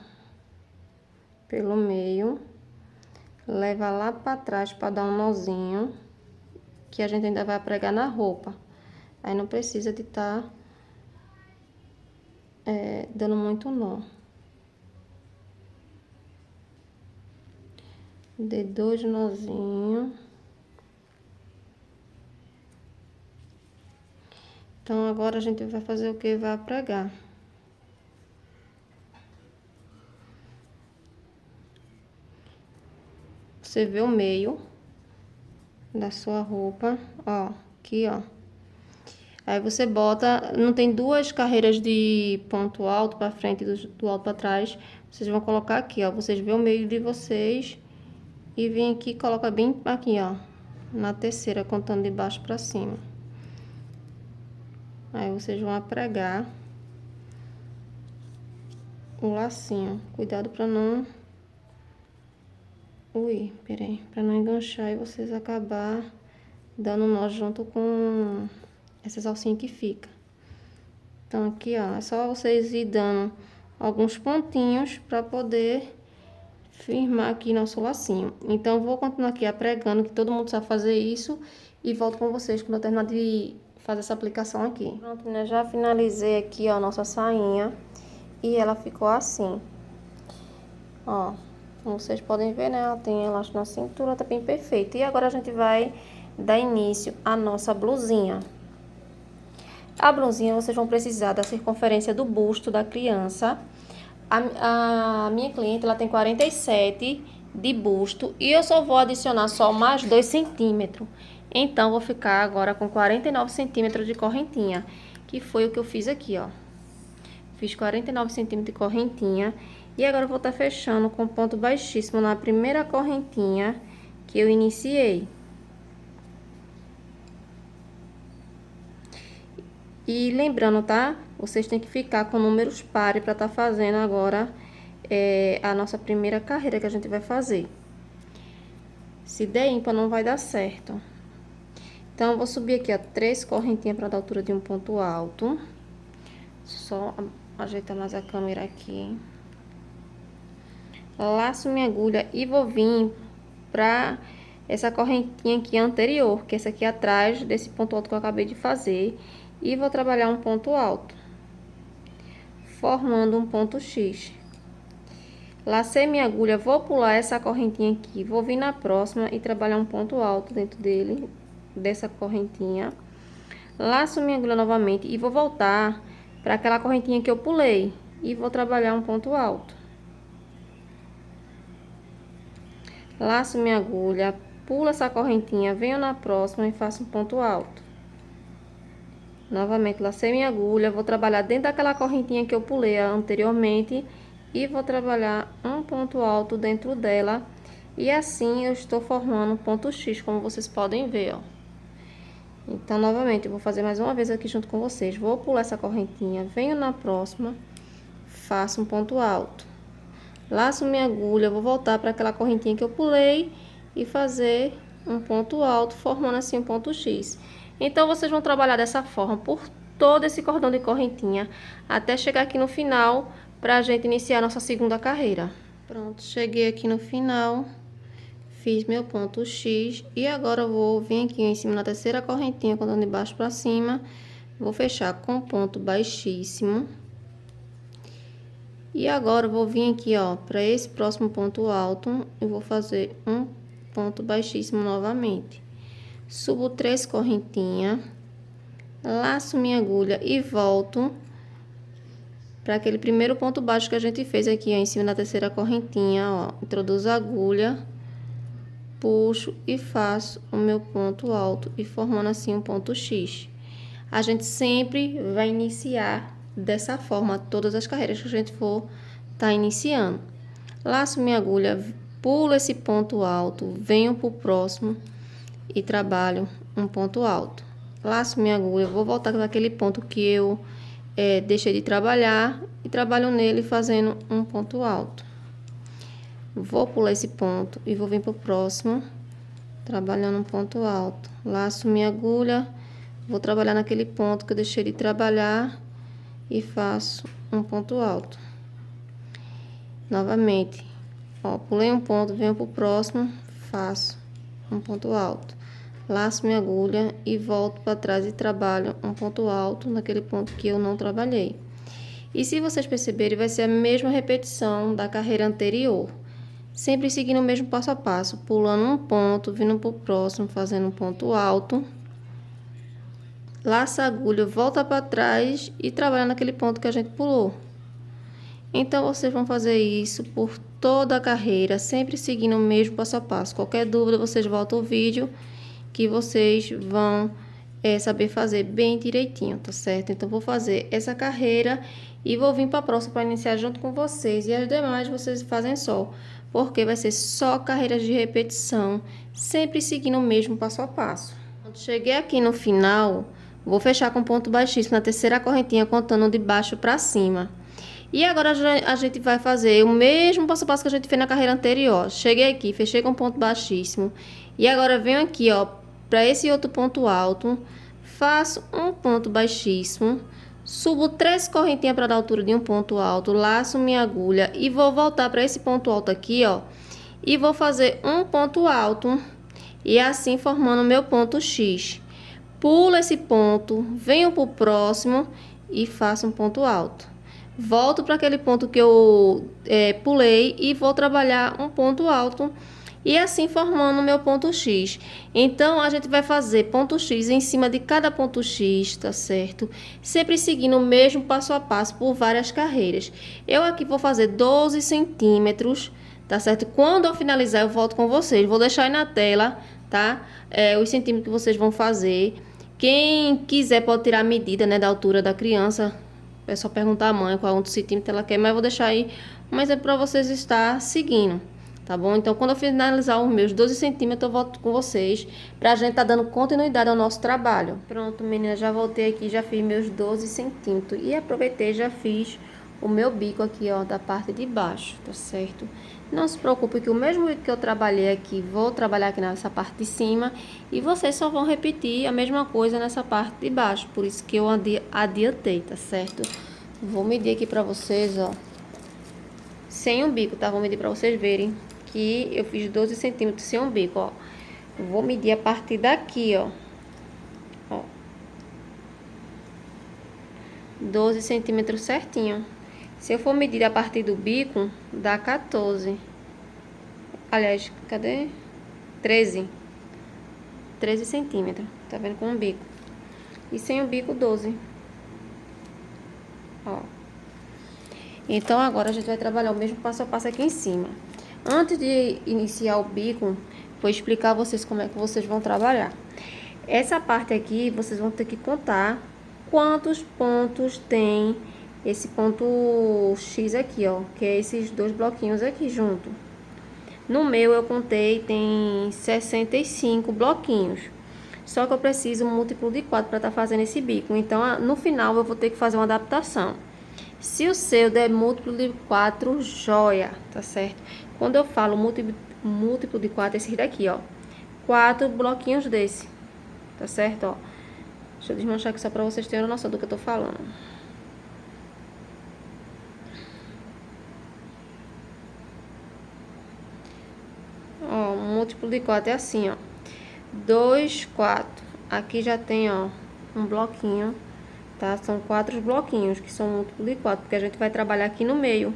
pelo meio. Leva lá pra trás pra dar um nozinho, que a gente ainda vai pregar na roupa. Aí não precisa de estar dando muito nó. Dei 2 nozinhos. Então, agora a gente vai fazer o que? Vai pregar. Você vê o meio da sua roupa, ó, aqui, ó. Aí você bota, não tem 2 carreiras de ponto alto pra frente e do alto pra trás. Vocês vão colocar aqui, ó. Vocês vê o meio de vocês e vem aqui e coloca bem aqui, ó, na terceira, contando de baixo pra cima. Aí vocês vão pregar o lacinho. Cuidado pra não... Ui, peraí, pra não enganchar e vocês acabar dando nó junto com essas alcinhas que fica. Então, aqui, ó, é só vocês ir dando alguns pontinhos pra poder firmar aqui nosso lacinho. Então, eu vou continuar aqui pregando, que todo mundo sabe fazer isso, e volto com vocês quando eu terminar de fazer essa aplicação aqui. Pronto, né? Já finalizei aqui, ó, nossa sainha, e ela ficou assim, ó. Como vocês podem ver, né? Ela tem elástico na cintura, tá bem perfeito. E agora a gente vai dar início à nossa blusinha. A blusinha vocês vão precisar da circunferência do busto da criança. A minha cliente, ela tem 47 de busto e eu só vou adicionar só mais 2 centímetros. Então, vou ficar agora com 49 centímetros de correntinha, que foi o que eu fiz aqui, ó. Fiz 49 centímetros de correntinha. E agora eu vou estar fechando com ponto baixíssimo na primeira correntinha que eu iniciei. E lembrando, tá? Vocês têm que ficar com números pares para estar fazendo agora a nossa primeira carreira que a gente vai fazer. Se der ímpar, não vai dar certo. Então, eu vou subir aqui, ó, 3 correntinhas para dar altura de um ponto alto. Só ajeitar mais a câmera aqui. Laço minha agulha e vou vir pra essa correntinha aqui anterior, que é essa aqui atrás desse ponto alto que eu acabei de fazer, e vou trabalhar um ponto alto, formando um ponto X. Lacei minha agulha, vou pular essa correntinha aqui, vou vir na próxima e trabalhar um ponto alto dentro dele, dessa correntinha. Laço minha agulha novamente e vou voltar para aquela correntinha que eu pulei e vou trabalhar um ponto alto. laço minha agulha, pulo essa correntinha, venho na próxima e faço um ponto alto. Novamente, lacei minha agulha, vou trabalhar dentro daquela correntinha que eu pulei anteriormente e vou trabalhar um ponto alto dentro dela. E assim eu estou formando um ponto X, como vocês podem ver, ó. Então, novamente, eu vou fazer mais uma vez aqui junto com vocês. Vou pular essa correntinha, venho na próxima, faço um ponto alto. Laço minha agulha, vou voltar para aquela correntinha que eu pulei e fazer um ponto alto, formando assim um ponto X. Então, vocês vão trabalhar dessa forma por todo esse cordão de correntinha, até chegar aqui no final, para a gente iniciar a nossa segunda carreira. Pronto, cheguei aqui no final, fiz meu ponto X, e agora eu vou vir aqui em cima na terceira correntinha, contando de baixo para cima, vou fechar com ponto baixíssimo. E agora eu vou vir aqui, ó, para esse próximo ponto alto, eu vou fazer um ponto baixíssimo novamente. Subo 3 correntinhas, laço minha agulha e volto para aquele primeiro ponto baixo que a gente fez aqui, ó, em cima da terceira correntinha, ó. Introduzo a agulha, puxo e faço o meu ponto alto e formando assim um ponto X. A gente sempre vai iniciar dessa forma todas as carreiras que a gente for tá iniciando. Laço minha agulha, pulo esse ponto alto, venho pro próximo e trabalho um ponto alto. Laço minha agulha, vou voltar naquele ponto que eu deixei de trabalhar e trabalho nele fazendo um ponto alto. Vou pular esse ponto e vou vir pro próximo, trabalhando um ponto alto. Laço minha agulha, vou trabalhar naquele ponto que eu deixei de trabalhar e faço um ponto alto. Novamente, ó, pulei um ponto, venho pro próximo, faço um ponto alto. Laço minha agulha e volto para trás e trabalho um ponto alto naquele ponto que eu não trabalhei. E se vocês perceberem, vai ser a mesma repetição da carreira anterior. Sempre seguindo o mesmo passo a passo, pulando um ponto, vindo pro próximo, fazendo um ponto alto. Laça a agulha, volta para trás e trabalha naquele ponto que a gente pulou. Então, vocês vão fazer isso por toda a carreira, sempre seguindo o mesmo passo a passo. Qualquer dúvida, vocês voltam o vídeo que vocês vão saber fazer bem direitinho, tá certo? Então, vou fazer essa carreira e vou vir para a próxima para iniciar junto com vocês. E as demais vocês fazem só, porque vai ser só carreiras de repetição, sempre seguindo o mesmo passo a passo. Quando cheguei aqui no final, vou fechar com ponto baixíssimo na terceira correntinha, contando de baixo para cima. E agora a gente vai fazer o mesmo passo a passo que a gente fez na carreira anterior. Cheguei aqui, fechei com ponto baixíssimo. E agora venho aqui, ó, para esse outro ponto alto, faço um ponto baixíssimo, subo 3 correntinhas para dar altura de um ponto alto, laço minha agulha e vou voltar para esse ponto alto aqui, ó, e vou fazer um ponto alto e assim formando meu ponto X. Pulo esse ponto, venho pro próximo e faço um ponto alto. Volto para aquele ponto que eu pulei e vou trabalhar um ponto alto e assim formando o meu ponto X. Então, a gente vai fazer ponto X em cima de cada ponto X, tá certo? Sempre seguindo o mesmo passo a passo por várias carreiras. Eu aqui vou fazer 12 centímetros, tá certo? Quando eu finalizar, eu volto com vocês. Vou deixar aí na tela, tá? Os centímetros que vocês vão fazer. Quem quiser pode tirar a medida, né, da altura da criança. É só perguntar à mãe qual centímetro ela quer, mas eu vou deixar aí um exemplo para vocês estar seguindo, tá bom? Então, quando eu finalizar os meus 12 centímetros, eu volto com vocês pra gente tá dando continuidade ao nosso trabalho. Pronto, meninas, já voltei aqui, já fiz meus 12 centímetros e aproveitei, já fiz o meu bico aqui, ó, da parte de baixo, tá certo? Não se preocupe que o mesmo bico que eu trabalhei aqui, vou trabalhar aqui nessa parte de cima e vocês só vão repetir a mesma coisa nessa parte de baixo, por isso que eu adiantei, tá certo? Vou medir aqui pra vocês, ó, sem um bico, tá? Vou medir pra vocês verem que eu fiz 12 centímetros sem um bico, ó. Vou medir a partir daqui, ó. 12 centímetros certinho. Se eu for medir a partir do bico, dá 14. Aliás, cadê? 13 centímetros. Tá vendo com o bico? E sem o bico, 12. Ó. Então, agora a gente vai trabalhar o mesmo passo a passo aqui em cima. Antes de iniciar o bico, vou explicar a vocês como é que vocês vão trabalhar. Essa parte aqui, vocês vão ter que contar quantos pontos tem esse ponto X aqui, ó, que é esses dois bloquinhos aqui junto. No meu eu contei, tem 65 bloquinhos. Só que eu preciso um múltiplo de 4 para estar fazendo esse bico. Então, no final eu vou ter que fazer uma adaptação. Se o seu der múltiplo de 4, joia, tá certo? Quando eu falo múltiplo de 4, é esse daqui, ó. 4 bloquinhos desse, tá certo, ó. Deixa eu desmanchar aqui só para vocês terem noção do que eu tô falando. Ó, um múltiplo de 4 é assim, ó. 2, 4. Aqui já tem, ó, um bloquinho, tá? São 4 bloquinhos, que são múltiplo de 4, porque a gente vai trabalhar aqui no meio,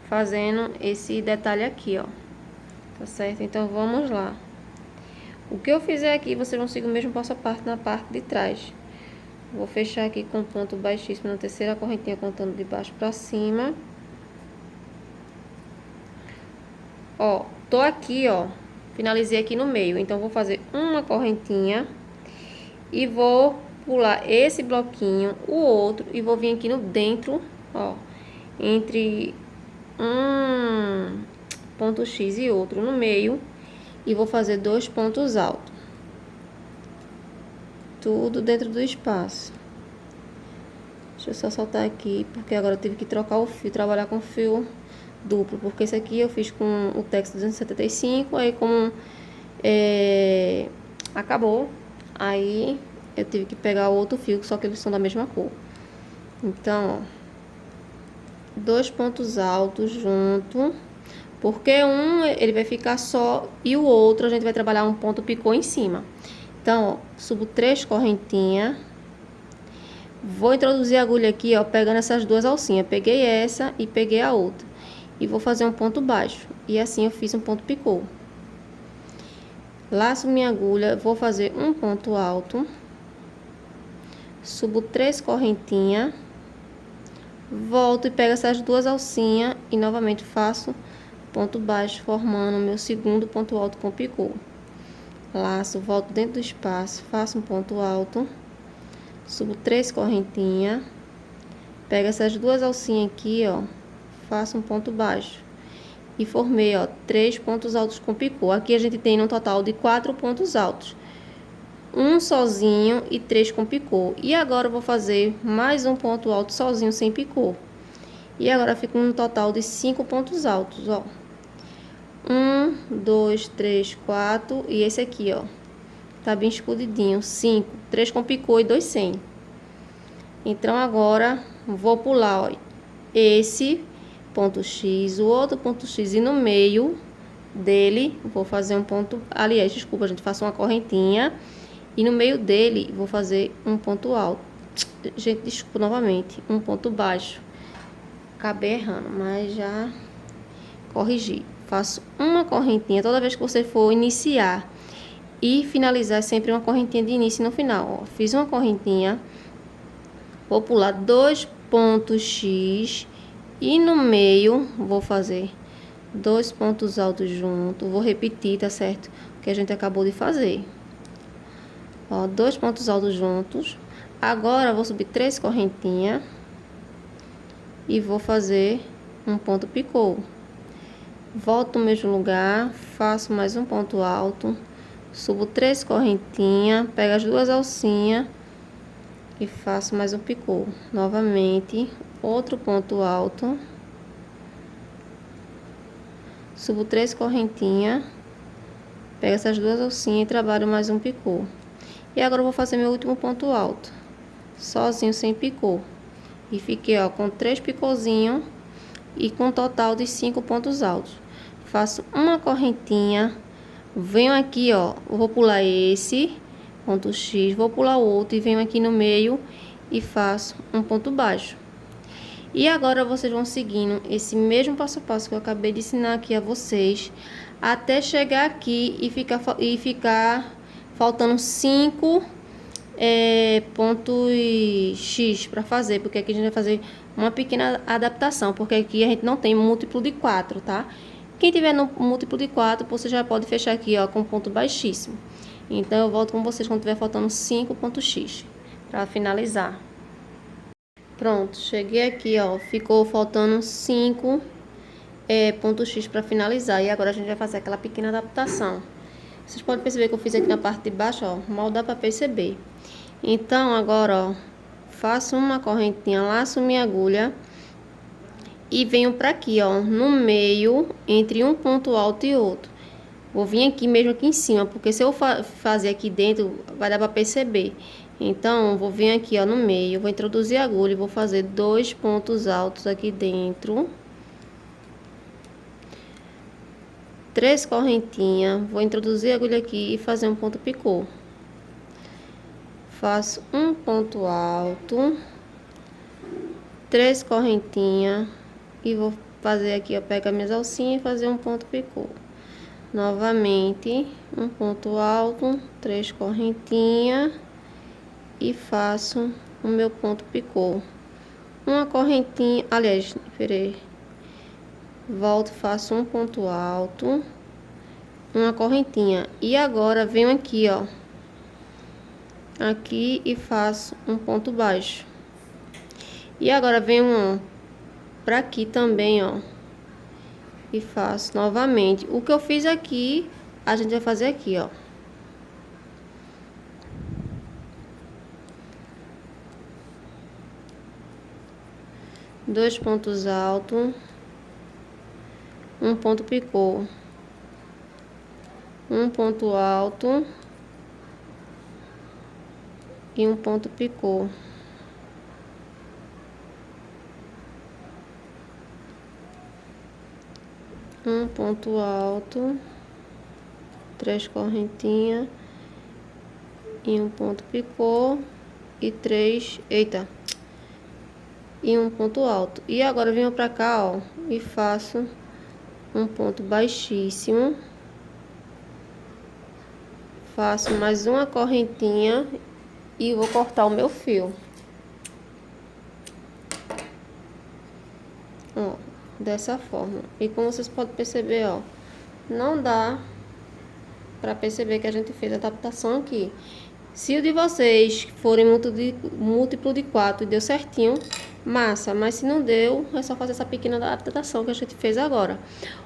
fazendo esse detalhe aqui, ó. Tá certo? Então, vamos lá. O que eu fizer aqui, vocês vão seguir o mesmo passo a passo na parte de trás. Vou fechar aqui com ponto baixíssimo na terceira correntinha, contando de baixo pra cima. Ó, tô aqui, ó, finalizei aqui no meio. Então, vou fazer uma correntinha e vou pular esse bloquinho, o outro, e vou vir aqui no dentro, ó, entre um ponto X e outro no meio, e vou fazer 2 pontos altos. Tudo dentro do espaço. Deixa eu só soltar aqui, porque agora eu tive que trocar o fio, trabalhar com fio duplo, porque esse aqui eu fiz com o Tex 275, aí como acabou, aí eu tive que pegar outro fio, só que eles são da mesma cor. Então, ó, 2 pontos altos junto, porque um ele vai ficar só e o outro a gente vai trabalhar um ponto picô em cima. Então, ó, subo 3 correntinhas. Vou introduzir a agulha aqui, ó, pegando essas duas alcinhas. Peguei essa e peguei a outra. E vou fazer um ponto baixo. E assim eu fiz um ponto picô. Laço minha agulha, vou fazer um ponto alto. Subo 3 correntinhas. Volto e pego essas duas alcinhas e novamente faço ponto baixo, formando o meu segundo ponto alto com picô. Laço, volto dentro do espaço, faço um ponto alto. Subo 3 correntinhas, pego essas duas alcinhas aqui, ó, faço um ponto baixo e formei, ó, 3 pontos altos com picô. Aqui a gente tem um total de 4 pontos altos, um sozinho e 3 com picô. E agora eu vou fazer mais um ponto alto sozinho sem picô. E agora fica um total de 5 pontos altos, ó. 1, 2, 3, 4 e esse aqui, ó. Tá bem escondidinho, 5, 3 com picô e 2 sem. Então, agora, vou pular, ó, esse ponto X, o outro ponto X, e no meio dele, vou fazer um ponto, aliás, desculpa, gente, faço uma correntinha, e no meio dele, vou fazer um ponto alto. Gente, desculpa novamente, um ponto baixo. Acabei errando, mas já corrigi. Faço uma correntinha toda vez que você for iniciar. E finalizar sempre uma correntinha de início no final, ó. Fiz uma correntinha, vou pular 2 pontos X e no meio vou fazer 2 pontos altos junto. Vou repetir, tá certo? O que a gente acabou de fazer. Ó, 2 pontos altos juntos. Agora vou subir 3 correntinhas e vou fazer um ponto picô. Volto no mesmo lugar, faço mais um ponto alto. Subo 3 correntinhas, pego as duas alcinhas e faço mais um picô. Novamente, outro ponto alto. Subo 3 correntinhas, pego essas duas alcinhas e trabalho mais um picô. E agora eu vou fazer meu último ponto alto, sozinho, sem picô. E fiquei, ó, com 3 picôzinhos e com um total de 5 pontos altos. Faço uma correntinha. Venho aqui, ó, vou pular esse ponto X, vou pular o outro e venho aqui no meio e faço um ponto baixo. E agora vocês vão seguindo esse mesmo passo a passo que eu acabei de ensinar aqui a vocês, até chegar aqui e ficar faltando 5 pontos X para fazer, porque aqui a gente vai fazer uma pequena adaptação, porque aqui a gente não tem múltiplo de 4, tá? Quem tiver no múltiplo de 4, você já pode fechar aqui, ó, com ponto baixíssimo. Então, eu volto com vocês quando tiver faltando 5 pontos X, para finalizar. Pronto, cheguei aqui, ó, ficou faltando 5 pontos X para finalizar. E agora a gente vai fazer aquela pequena adaptação. Vocês podem perceber que eu fiz aqui na parte de baixo, ó, mal dá para perceber. Então, agora, ó, faço uma correntinha, laço minha agulha e venho para aqui, ó, no meio, entre um ponto alto e outro. Vou vir aqui mesmo aqui em cima, porque se eu fazer aqui dentro, vai dar para perceber. Então, vou vir aqui, ó, no meio, vou introduzir a agulha e vou fazer 2 pontos altos aqui dentro. 3 correntinhas, vou introduzir a agulha aqui e fazer um ponto picô. Faço um ponto alto, 3 correntinhas e vou fazer aqui, ó, pegar minhas alcinhas e fazer um ponto picô. Novamente, um ponto alto, 3 correntinhas e faço o meu ponto picô. Uma correntinha, aliás, peraí. Volto, faço um ponto alto, uma correntinha. E agora venho aqui, ó, aqui e faço um ponto baixo. E agora venho, ó, pra aqui também, ó, e faço novamente. O que eu fiz aqui, a gente vai fazer aqui, ó. Dois pontos altos, um ponto picô, um ponto alto e um ponto picô. Um ponto alto, 3 correntinhas e um ponto picô e 3, eita, e um ponto alto. E agora venho pra cá, ó, e faço um ponto baixíssimo, faço mais uma correntinha e vou cortar o meu fio, ó, dessa forma. E como vocês podem perceber, ó, não dá para perceber que a gente fez a adaptação aqui. Se o de vocês forem múltiplo de 4 e deu certinho, massa. Mas se não deu, é só fazer essa pequena adaptação que a gente fez agora.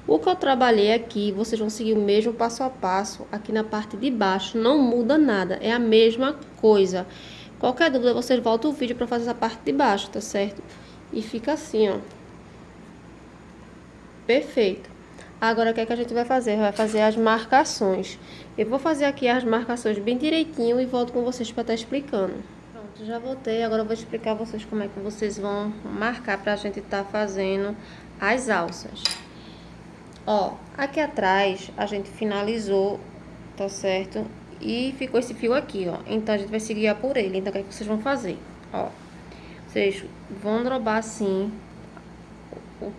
O que eu trabalhei aqui, vocês vão seguir o mesmo passo a passo aqui na parte de baixo. Não muda nada, é a mesma coisa. Qualquer dúvida, vocês voltam o vídeo para fazer essa parte de baixo, tá certo? E fica assim, ó. Perfeito. Agora, o que é que a gente vai fazer? Vai fazer as marcações. Eu vou fazer aqui as marcações bem direitinho e volto com vocês para estar explicando. Pronto, já voltei. Agora eu vou explicar a vocês como é que vocês vão marcar para a gente estar fazendo as alças. Ó, aqui atrás a gente finalizou, tá certo? E ficou esse fio aqui, ó. Então, a gente vai se guiar por ele. Então, o que é que vocês vão fazer? Ó, vocês vão drobar assim o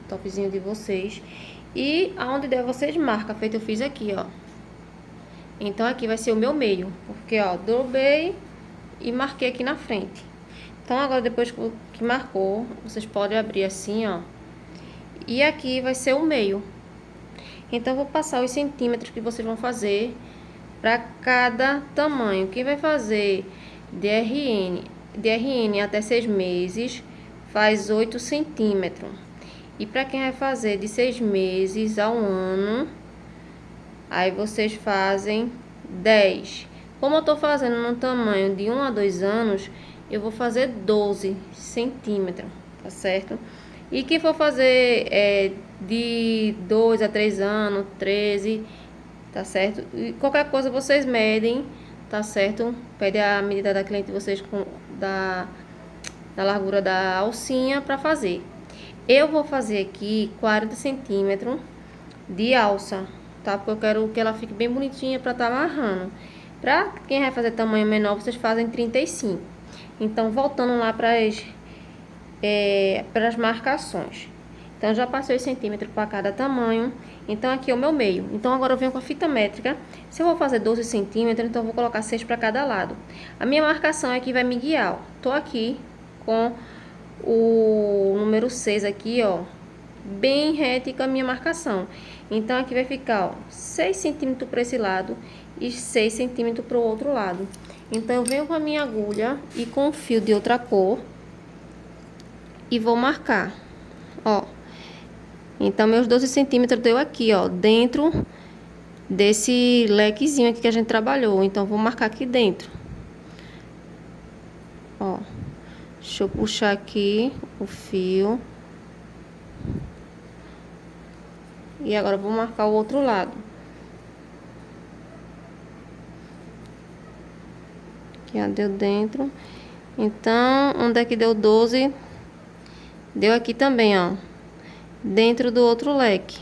topzinho de vocês. E aonde der vocês marcam, feito eu fiz aqui, ó. Então, aqui vai ser o meu meio. Porque, ó, dobrei e marquei aqui na frente. Então, agora depois que marcou, vocês podem abrir assim, ó. E aqui vai ser o meio. Então, eu vou passar os centímetros que vocês vão fazer para cada tamanho. Quem vai fazer DRN até 6 meses, faz 8 centímetros. E para quem vai fazer de 6 meses a 1 ano, aí vocês fazem 10. Como eu tô fazendo no tamanho de 1 a 2 anos, eu vou fazer 12 centímetros, tá certo? E quem for fazer de 2 a 3 anos, 13, tá certo? E qualquer coisa vocês medem, tá certo? Pede a medida da cliente de vocês da largura da alcinha para fazer. Eu vou fazer aqui 40 centímetros de alça, tá? Porque eu quero que ela fique bem bonitinha para estar amarrando. Para quem vai fazer tamanho menor, vocês fazem 35. Então, voltando lá para as marcações. Então, já passei os centímetros para cada tamanho. Então, aqui é o meu meio. Então, agora eu venho com a fita métrica. Se eu vou fazer 12 centímetros, então eu vou colocar 6 para cada lado. A minha marcação é que vai me guiar, ó. Tô aqui com o número 6 aqui, ó, bem reto com a minha marcação. Então, aqui vai ficar, ó, 6 centímetros para esse lado e 6 centímetros para o outro lado. Então, eu venho com a minha agulha e com o fio de outra cor e vou marcar, ó. Então, meus 12 centímetros deu aqui, ó, dentro desse lequezinho aqui que a gente trabalhou. Então, vou marcar aqui dentro, ó. Deixa eu puxar aqui o fio. E agora eu vou marcar o outro lado. Aqui, ó, deu dentro. Então, onde é que deu 12? Deu aqui também, ó. Dentro do outro leque.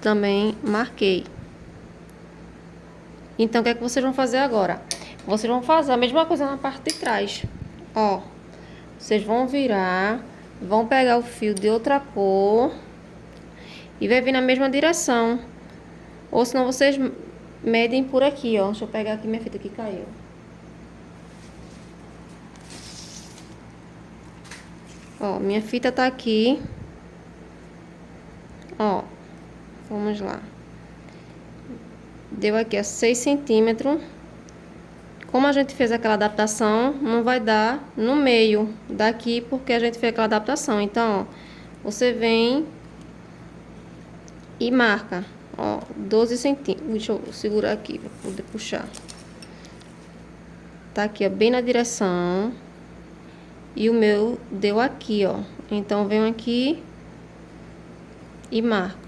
Também marquei. Então, o que é que vocês vão fazer agora? Vocês vão fazer a mesma coisa na parte de trás. Ó, vocês vão virar, vão pegar o fio de outra cor e vai vir na mesma direção. Ou senão vocês medem por aqui, ó. Deixa eu pegar aqui minha fita que caiu. Ó, minha fita tá aqui. Ó, vamos lá. Deu aqui, ó, 6 centímetros. Como a gente fez aquela adaptação, não vai dar no meio daqui, porque a gente fez aquela adaptação. Então, ó, você vem e marca, ó, 12 centímetros. Deixa eu segurar aqui pra poder puxar. Tá aqui, ó, bem na direção. E o meu deu aqui, ó. Então, eu venho aqui e marco.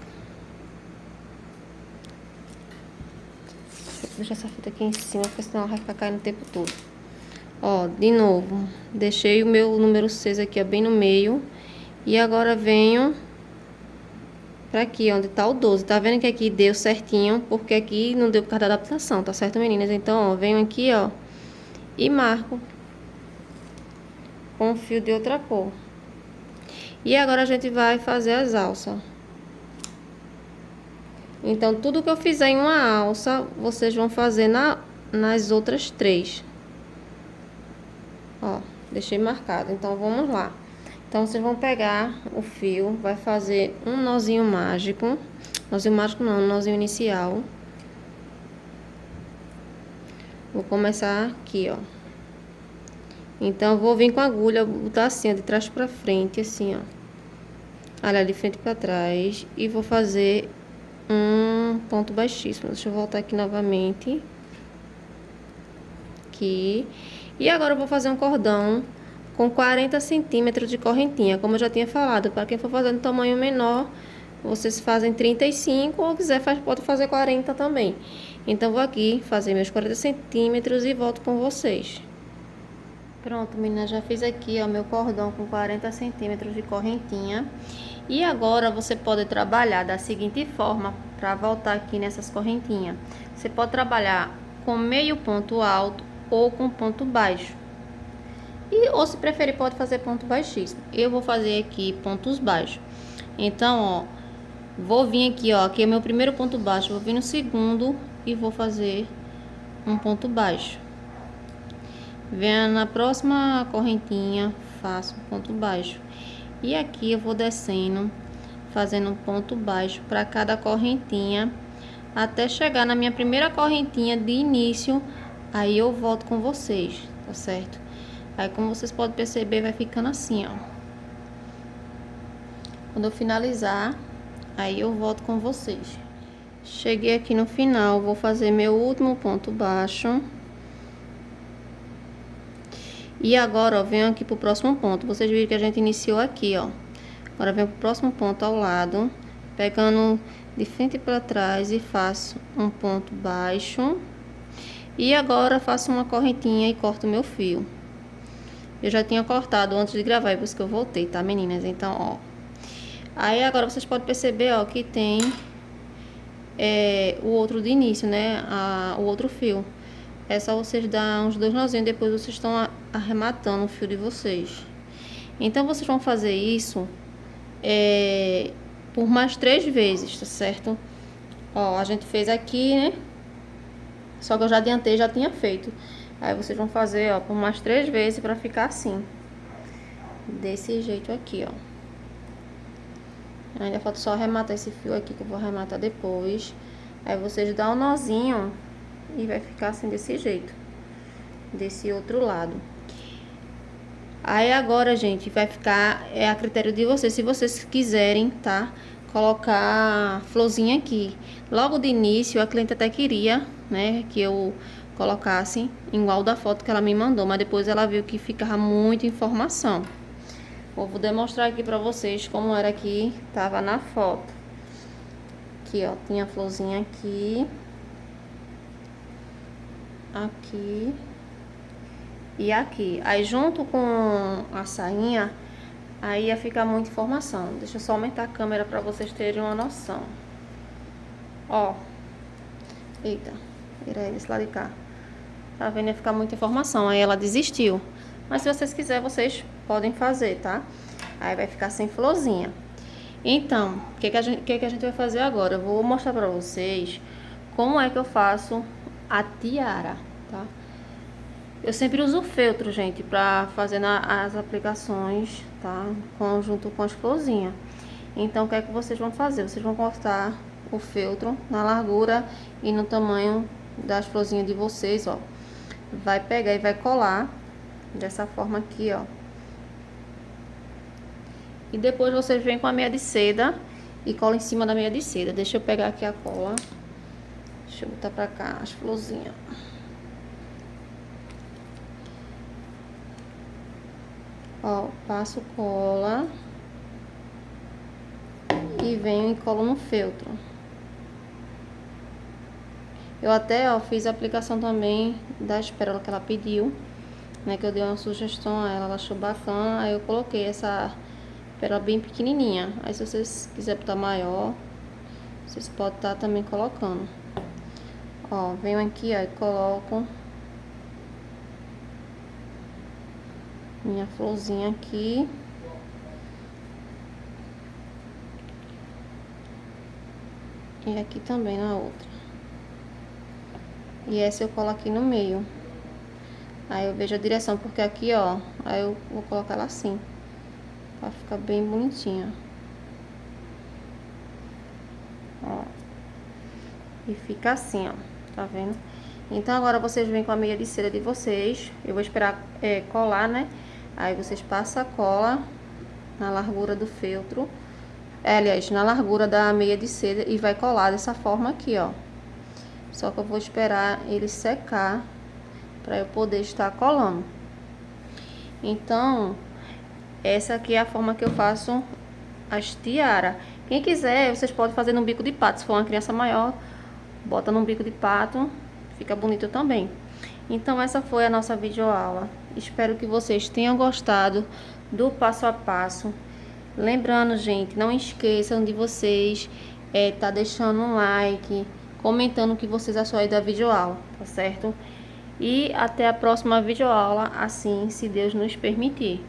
Deixa essa fita aqui em cima, porque senão ela vai ficar caindo o tempo todo. Ó, de novo, deixei o meu número 6 aqui, ó, bem no meio. E agora venho pra aqui, onde tá o 12. Tá vendo que aqui deu certinho, porque aqui não deu por causa da adaptação, tá certo, meninas? Então, ó, venho aqui, ó, e marco com fio de outra cor. E agora a gente vai fazer as alças. Então, tudo que eu fizer em uma alça, vocês vão fazer nas outras 3. Ó, deixei marcado. Então, vamos lá. Então, vocês vão pegar o fio, vai fazer um nozinho mágico. Nozinho mágico não, um nozinho inicial. Vou começar aqui, ó. Então, eu vou vir com a agulha, botar assim, ó, de trás pra frente, assim, ó. Olha, de frente pra trás. E vou fazer um ponto baixíssimo. Deixa eu voltar aqui novamente. Aqui. E agora eu vou fazer um cordão com 40 centímetros de correntinha. Como eu já tinha falado, para quem for fazer no tamanho menor, vocês fazem 35 ou quiser, pode fazer 40 também. Então, vou aqui fazer meus 40 centímetros e volto com vocês. Pronto, meninas, já fiz aqui, ó, meu cordão com 40 centímetros de correntinha. E agora você pode trabalhar da seguinte forma, para voltar aqui nessas correntinhas. Você pode trabalhar com meio ponto alto ou com ponto baixo. Ou se preferir, pode fazer ponto baixíssimo. Eu vou fazer aqui pontos baixos. Então, ó, vou vir aqui, ó, aqui é meu primeiro ponto baixo. Vou vir no segundo e vou fazer um ponto baixo. Venho na próxima correntinha, faço um ponto baixo. E aqui eu vou descendo, fazendo um ponto baixo para cada correntinha, até chegar na minha primeira correntinha de início. Aí eu volto com vocês, tá certo? Aí, como vocês podem perceber, vai ficando assim, ó. Quando eu finalizar, aí eu volto com vocês. Cheguei aqui no final, vou fazer meu último ponto baixo. E agora, ó, venho aqui pro próximo ponto. Vocês viram que a gente iniciou aqui, ó. Agora venho pro próximo ponto ao lado, pegando de frente para trás e faço um ponto baixo. E agora faço uma correntinha e corto meu fio. Eu já tinha cortado antes de gravar, é por isso que eu voltei, tá, meninas? Então, ó. Aí agora vocês podem perceber, ó, que tem o outro de início, né? O outro fio. É só vocês dar uns 2 nozinhos, depois vocês estão arrematando o fio de vocês. Então, vocês vão fazer isso por mais 3 vezes, tá certo? Ó, a gente fez aqui, né? Só que eu já adiantei, já tinha feito. Aí vocês vão fazer, ó, por mais 3 vezes pra ficar assim. Desse jeito aqui, ó. Ainda falta só arrematar esse fio aqui, que eu vou arrematar depois. Aí vocês dão um nozinho e vai ficar assim desse jeito. Desse outro lado. Aí agora, gente, vai ficar a critério de vocês. Se vocês quiserem, tá? Colocar florzinha aqui. Logo de início, a cliente até queria, né? Que eu colocasse igual da foto que ela me mandou. Mas depois ela viu que ficava muita informação. Eu vou demonstrar aqui pra vocês como era que tava na foto. Aqui, ó, tinha florzinha aqui. Aqui. E aqui. Aí, junto com a sainha, aí ia ficar muita informação. Deixa eu só aumentar a câmera pra vocês terem uma noção. Ó. Eita. Vira aí desse lado de cá. Tá vendo? Ia ficar muita informação. Aí ela desistiu. Mas se vocês quiserem, vocês podem fazer, tá? Aí vai ficar sem florzinha. Então, o que que a gente vai fazer agora? Eu vou mostrar pra vocês como é que eu faço a tiara, tá? Eu sempre uso feltro, gente, pra fazer as aplicações, tá? Junto com as florzinhas. Então, o que é que vocês vão fazer? Vocês vão cortar o feltro na largura e no tamanho das florzinhas de vocês, ó. Vai pegar e vai colar dessa forma aqui, ó. E depois vocês vêm com a meia de seda e cola em cima da meia de seda. Deixa eu pegar aqui a cola. Deixa eu botar pra cá as florzinhas. Ó, passo cola e venho e colo no feltro. Eu até, ó, fiz a aplicação também das pérolas que ela pediu, né? Que eu dei uma sugestão a ela, ela achou bacana. Aí eu coloquei essa pérola bem pequenininha. Aí se vocês quiserem botar maior, vocês podem estar também colocando. Ó, venho aqui, ó, e coloco minha florzinha aqui. E aqui também na outra. E essa eu colo aqui no meio. Aí eu vejo a direção, porque aqui, ó, aí eu vou colocar ela assim, pra ficar bem bonitinha. Ó. E fica assim, ó, tá vendo? Então agora vocês vêm com a meia de seda de vocês. Eu vou esperar colar, né? Aí vocês passam a cola na largura do feltro. Aliás, na largura da meia de seda e vai colar dessa forma aqui, ó. Só que eu vou esperar ele secar para eu poder estar colando. Então, essa aqui é a forma que eu faço as tiaras. Quem quiser, vocês podem fazer no bico de pato. Se for uma criança maior, bota no bico de pato, fica bonito também. Então, essa foi a nossa videoaula. Espero que vocês tenham gostado do passo a passo. Lembrando, gente, não esqueçam de vocês tá deixando um like, comentando o que vocês acharam aí da videoaula, tá certo? E até a próxima videoaula, assim, se Deus nos permitir.